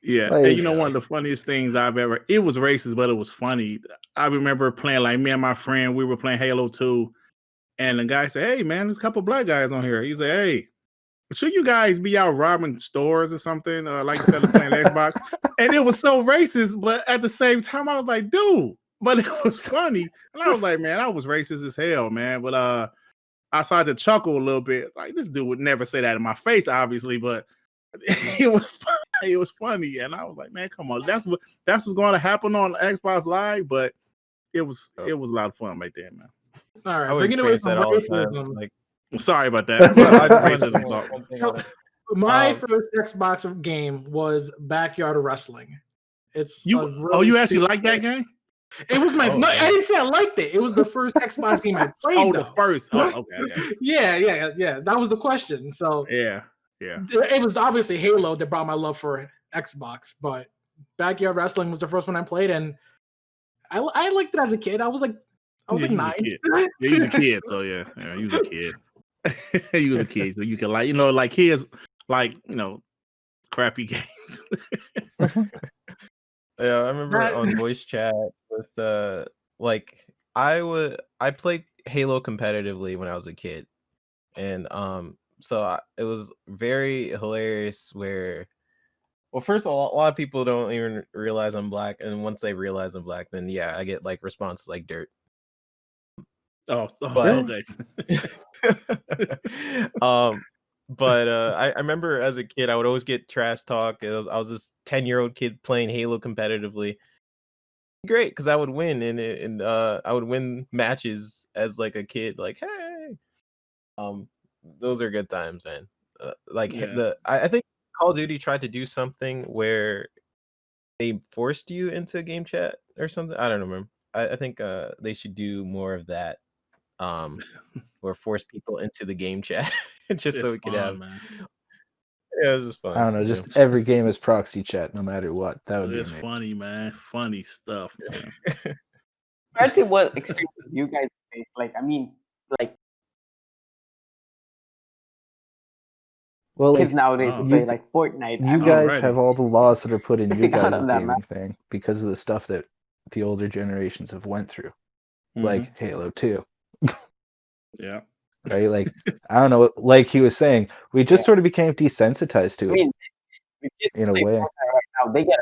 Yeah, Like, and you know, one of the funniest things I've ever, it was racist, but it was funny. I remember playing, like me and my friend, we were playing Halo 2, and the guy said, hey man, there's a couple black guys on here. He said, hey, should you guys be out robbing stores or something, like instead of playing Xbox? And it was so racist, but at the same time, I was like, dude, but it was funny. And I was like, man, I was racist as hell, man. But I started to chuckle a little bit. Like, this dude would never say that in my face, obviously, but it was funny. It was funny, and I was like, man, come on, that's what's going to happen on Xbox Live. But it was a lot of fun right there, man. all I right, would bringing away experience from that all the time. racism. Like, I'm sorry about that. well, I just Racism wanted to talk. point one thing So, out. my Um, first Xbox game was Backyard Wrestling. It's You a really you actually stupid like that game? It was my Oh, no, yeah. I didn't say I liked it. It was the first Xbox game I played. Oh, though. the first. Oh, okay. Yeah. That was the question. So Yeah. it was obviously Halo that brought my love for Xbox, but Backyard Wrestling was the first one I played, and I liked it as a kid. I was like Yeah, you was 9. a kid. Yeah, you was a kid. So yeah, you was a kid. You was a kid, so you could like, you know, like kids like, you know, crappy games. Yeah, I remember That- on voice chat with like I played Halo competitively when I was a kid, and so it was very hilarious. Where, well, first of all, a lot of people don't even realize I'm black, and once they realize I'm black, then yeah, I get like responses like dirt. Oh, But- okay. But I remember as a kid, I would always get trash talk. I was this 10-year-old kid playing Halo competitively. Great, because I would win, and I would win matches as like a kid. Like, hey, those are good times, man. Like Yeah. I think Call of Duty tried to do something where they forced you into game chat or something. I don't remember. I think they should do more of that. Or force people into the game chat just so we could have. Man. Yeah, it was just fun. I don't know, you just every game is proxy chat, no matter what. That would be It's amazing. funny, man. Funny stuff, man. Compared to what experiences you guys face, like I mean, like Well, like kids nowadays oh. play you- like Fortnite. you I mean, guys Alrighty. have all the laws that are put in your Missing out guys' on that, gaming man. thing because of the stuff that the older generations have went through, Mhm. like Halo 2. Yeah. Right? Like, I don't know, like he was saying, we just sort of became desensitized I to it mean, if kids in a play way. Fortnite right now, they get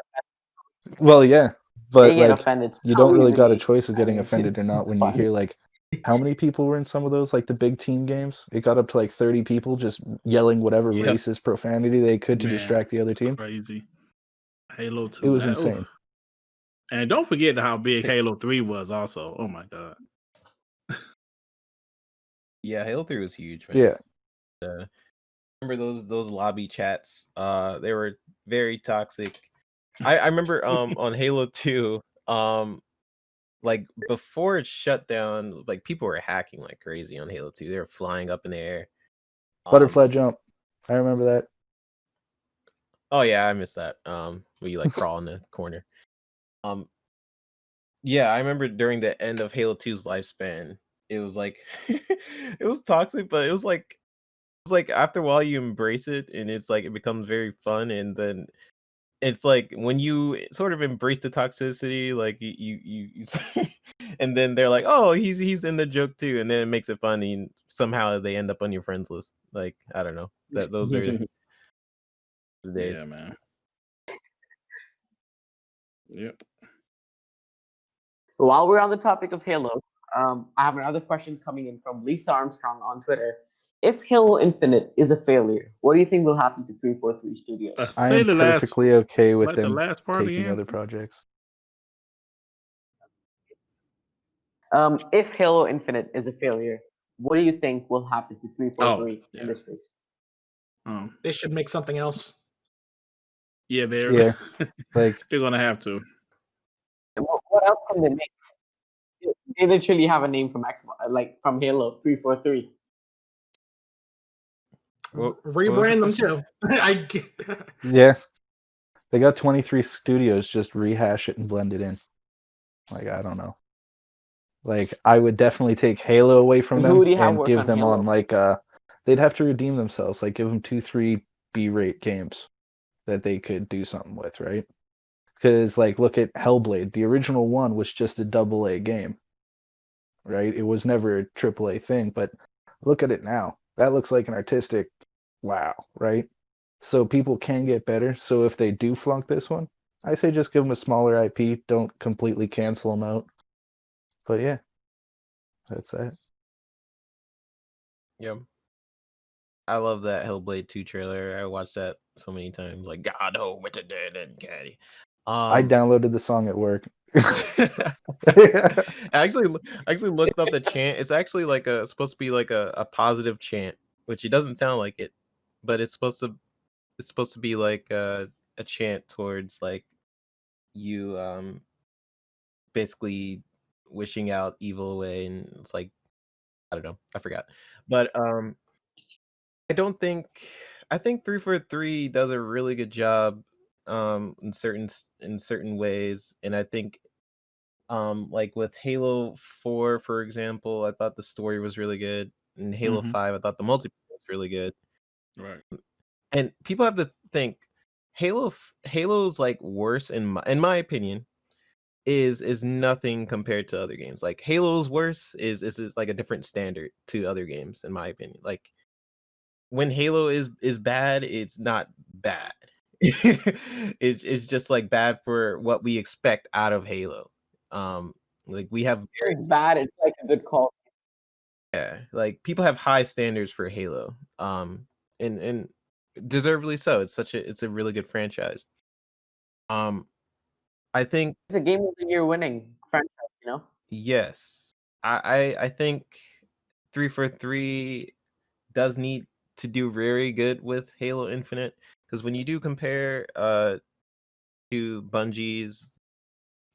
Well, yeah. But They get like, offended. you So don't really got a easily. choice of I getting mean, offended or not it's when you fun. hear like how many people were in some of those, like the big team games. It got up to like 30 people just yelling whatever Yep. racist profanity they could to Man, distract the other team. crazy. Halo 2. It was that- oof. insane. And don't forget how big Halo 3 was also. Oh my god. Yeah, Halo 3 was huge, man. Yeah. Remember those lobby chats? They were very toxic. I remember on Halo 2, like before it shut down, like people were hacking like crazy on Halo 2. They were flying up in the air. Butterfly jump. I remember that. Oh yeah, I missed that. Where you like crawl in the corner. Yeah, I remember during the end of Halo 2's lifespan, it was like it was toxic, but it was like after a while you embrace it and it's like it becomes very fun, and then it's like when you sort of embrace the toxicity, like you and then they're like, oh, he's in the joke too, and then it makes it fun, and somehow they end up on your friends list. Like, I don't know, that those are the days. Yeah, man. Yep. So while we're on the topic of Halo, I have another question coming in from Lisa Armstrong on Twitter. If Halo Infinite is a failure, what do you think will happen to 343 Studios? I Say am the last, perfectly okay with like the them last part taking again. other projects. If Halo Infinite is a failure, what do you think will happen to 343 yeah. Industries? They should make something else. Yeah, Yeah, like they're gonna have to. What else can they make? They literally have a name from Xbox, like from Halo 343. What was the Rebrand them question? too. I g- yeah, they got 23 studios, just rehash it and blend it in. Like, I don't know. Like, I would definitely take Halo away from Who them would you have and work give on them Halo? on like they'd have to redeem themselves. Like, give them 2-3 B-rate games that they could do something with, right? Because like, look at Hellblade. The original one was just a AA game, right? It was never a AAA thing, but look at it now. That looks like an artistic wow, right? So people can get better. So if they do flunk this one, I say just give them a smaller IP. Don't completely cancel them out. But yeah, that's it. Yeah. I love that Hellblade 2 trailer. I watched that so many times. Like, God, oh, what a dead and caddy. I downloaded the song at work. I actually looked up the chant. It's actually like supposed to be like a positive chant, which it doesn't sound like it, but it's supposed to be like a chant towards like you basically wishing out evil away, and it's like, I don't know, I forgot. But I think 343 does a really good job in certain ways, and I think like with Halo 4, for example, I thought the story was really good. In Halo Mhm. 5, I thought the multiplayer was really good. Right. And people have to think Halo's like worse in my opinion is nothing compared to other games. Like Halo's worse is like a different standard to other games in my opinion. Like when Halo is bad, it's not bad. It's just like bad for what we expect out of Halo. Like we have It's bad. It's like a good call. yeah, like people have high standards for Halo. And deservedly so. It's a really good franchise. I think It's a game of the year winning franchise, you know? yes. I think 343 does need to do very good with Halo Infinite, because when you do compare to Bungie's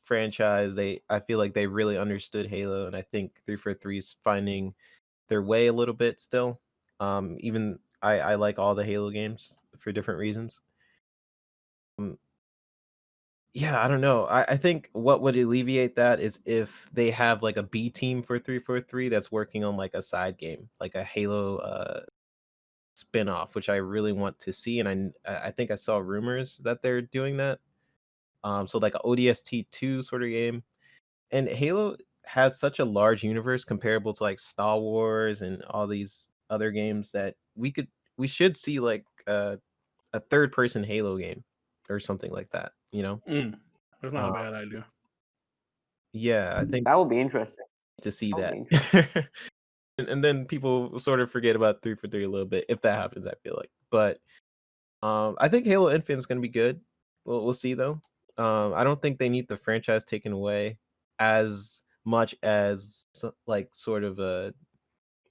franchise, I feel like they really understood Halo, and I think 343 is finding their way a little bit still. Even I like all the Halo games for different reasons. Yeah, I don't know. I think what would alleviate that is if they have like a B team for 343 that's working on like a side game, like a Halo spin-off, which I really want to see. And I think I saw rumors that they're doing that. So like a ODST2 sort of game. And Halo has such a large universe comparable to like Star Wars and all these other games that we should see like a third person Halo game or something like that, you know? That's not a bad idea. Yeah, I think That would be interesting. to see That would that. be interesting. And then people sort of forget about 343 a little bit if that happens, I feel like. But I think Halo Infinite is going to be good. We'll see though. I don't think they need the franchise taken away as much as like sort of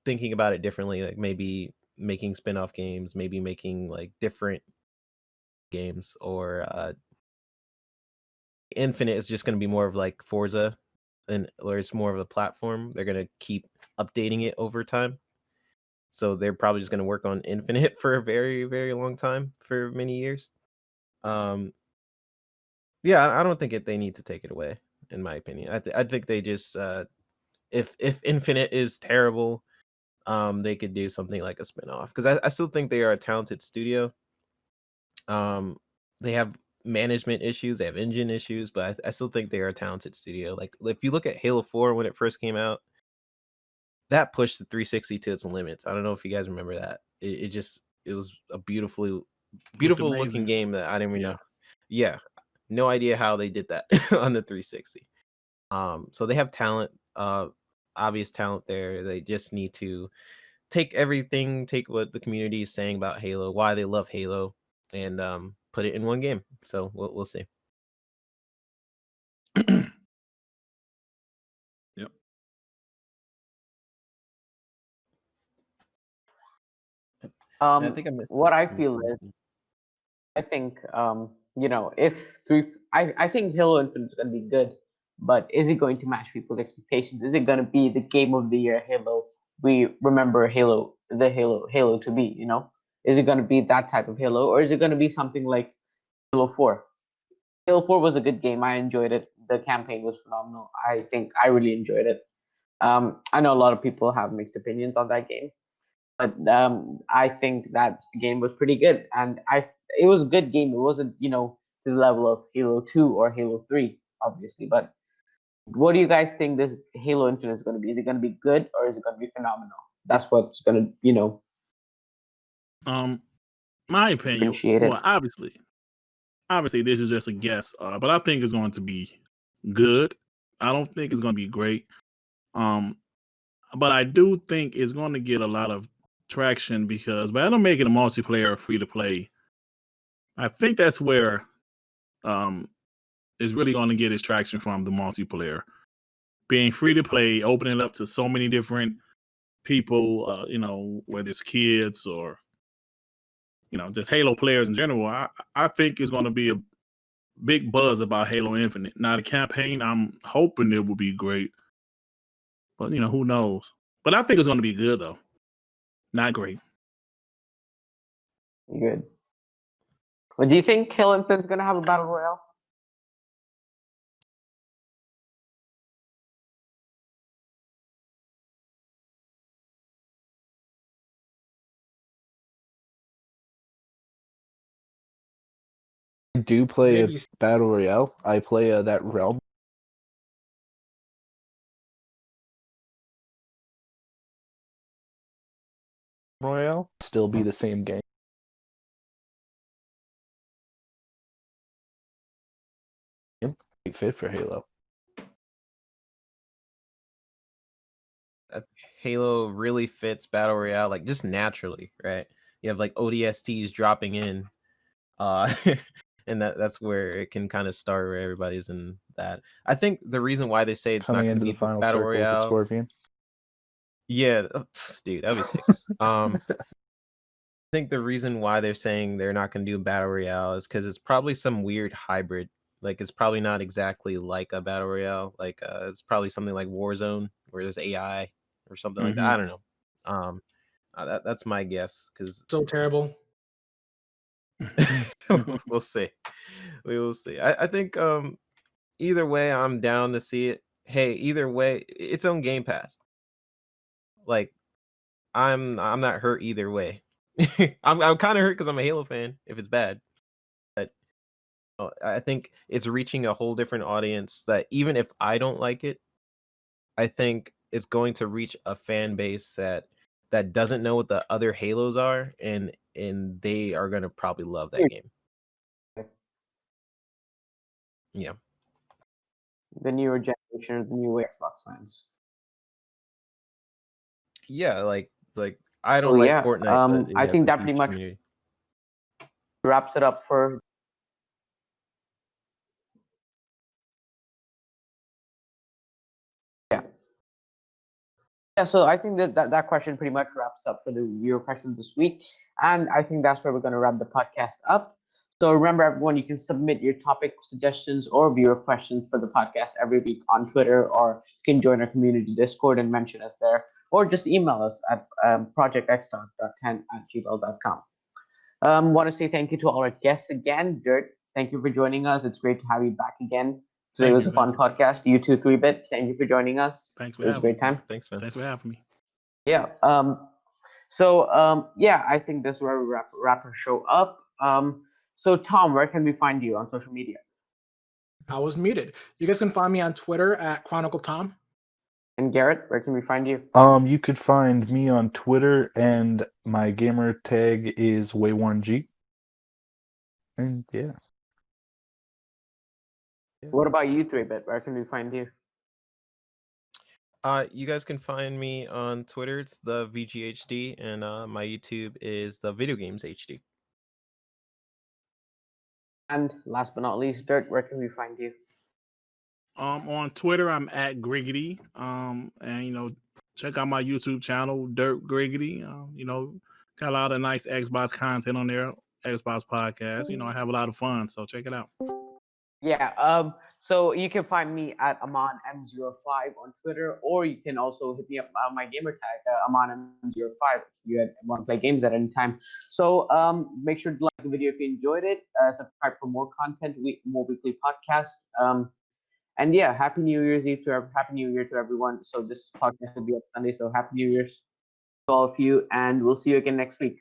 thinking about it differently, like maybe making spin-off games, maybe making like different games, or Infinite is just going to be more of like Forza, and or it's more of a platform. They're going to keep updating it over time. So they're probably just going to work on Infinite for a very, very long time, for many years. Yeah, I don't think they need to take it away, in my opinion. I think they just if Infinite is terrible, they could do something like a spinoff, because I still think they are a talented studio. They have management issues, they have engine issues, but I still think they are a talented studio. Like if you look at Halo 4 when it first came out, that pushed the 360 to its limits. I don't know if you guys remember that. It was a beautiful looking amazing. game that I didn't even Yeah. know. Yeah, no idea how they did that on the 360. So they have talent, obvious talent there. They just need to take what the community is saying about Halo, why they love Halo, and put it in one game. So we'll see. Yep. I think I missed What I some feel more. is, I think if I think Halo Infinite is going to be good, but is it going to match people's expectations? Is it going to be the game of the year Halo we remember Halo to be? Is it going to be that type of Halo, or is it going to be something like Halo 4? Halo 4 was a good game. I enjoyed it. The campaign was phenomenal. I think I really enjoyed it. I know a lot of people have mixed opinions on that game, but I think that game was pretty good, and it was a good game. It wasn't to the level of Halo 2 or Halo 3, obviously. But what do you guys think this Halo Infinite is going to be? Is it going to be good, or is it going to be phenomenal? That's what's going to My opinion. appreciate it. Well, obviously, this is just a guess, but I think it's going to be good. I don't think it's going to be great. But I do think it's going to get a lot of traction because by them making a multiplayer free to play, I think that's where it's really going to get its traction from, the multiplayer being free to play, opening it up to so many different people. Whether it's kids or just Halo players in general. I think it's going to be a big buzz about Halo Infinite. Now the campaign, I'm hoping it will be great, but who knows? But I think it's going to be good though, not great. Good. But do you think Halo Infinite is going to have a battle royale? I do play a Maybe battle royale. I play that Realm Royale. Still be the same game. Fit for Halo. Halo really fits battle royale like just naturally, right? You have like ODSTs dropping in, and that's where it can kind of start, where everybody's in that. I think the reason why they say it's not Coming going to into be the final battle circle with the royale, Scorpion. yeah, dude, that'd be sick. I think the reason why they're saying they're not going to do battle royale is because it's probably some weird hybrid. Like it's probably not exactly like a battle royale. Like it's probably something like Warzone where there's AI or something like that. I don't know. That's my guess, because so terrible. we'll see. We will see. I think either way, I'm down to see it. Hey, either way, it's on Game Pass. Like I'm not hurt either way. I'm kind of hurt because I'm a Halo fan if it's bad, but I think it's reaching a whole different audience that even if I don't like it, I think it's going to reach a fan base that doesn't know what the other Halos are, and they are going to probably love that game. Yeah. the newer generation or the new Xbox fans? Yeah, like I don't So like yeah, Fortnite, but it I has think a that pretty huge much community. wraps it up for. Yeah. Yeah, so I think that question pretty much wraps up for the viewer question this week. And I think that's where we're going to wrap the podcast up. So remember, everyone, you can submit your topic suggestions or viewer questions for the podcast every week on Twitter, or you can join our community Discord and mention us there, or just email us at projectxtalk.10@gmail.com. Want to say thank you to all our guests again. Dirt, thank you for joining us. It's great to have you back again. So it Thank was you, a fun thank you. podcast. You too, 3-Bit. Thank you for joining us. Thanks for It was a having great time. Thanks, man. Thanks for having me. Yeah. Yeah, I think this is where we wrap our show up. So Tom, where can we find you on social media? I was muted. You guys can find me on Twitter at Chronicle Tom. And Garrett, where can we find you? You could find me on Twitter, and my gamer tag is Way1G. And yeah. What about you, 3-Bit? Where can we find you? You guys can find me on Twitter. It's the VGHD, and my YouTube is the Video Games HD. And last but not least, Dirt, where can we find you? On Twitter, I'm at Griggity. And check out my YouTube channel, Dirt Griggity. Got a lot of nice Xbox content on there, Xbox podcast. I have a lot of fun, so check it out. Yeah. So you can find me at AmonM05 on Twitter, or you can also hit me up on my gamer tag, AmonM05, if you want to play games at any time. So make sure to like the video if you enjoyed it. Subscribe for more content, more weekly podcast. And yeah, Happy New Year's Eve Happy New Year to everyone. So this podcast will be up Sunday. So Happy New Year's to all of you, and we'll see you again next week.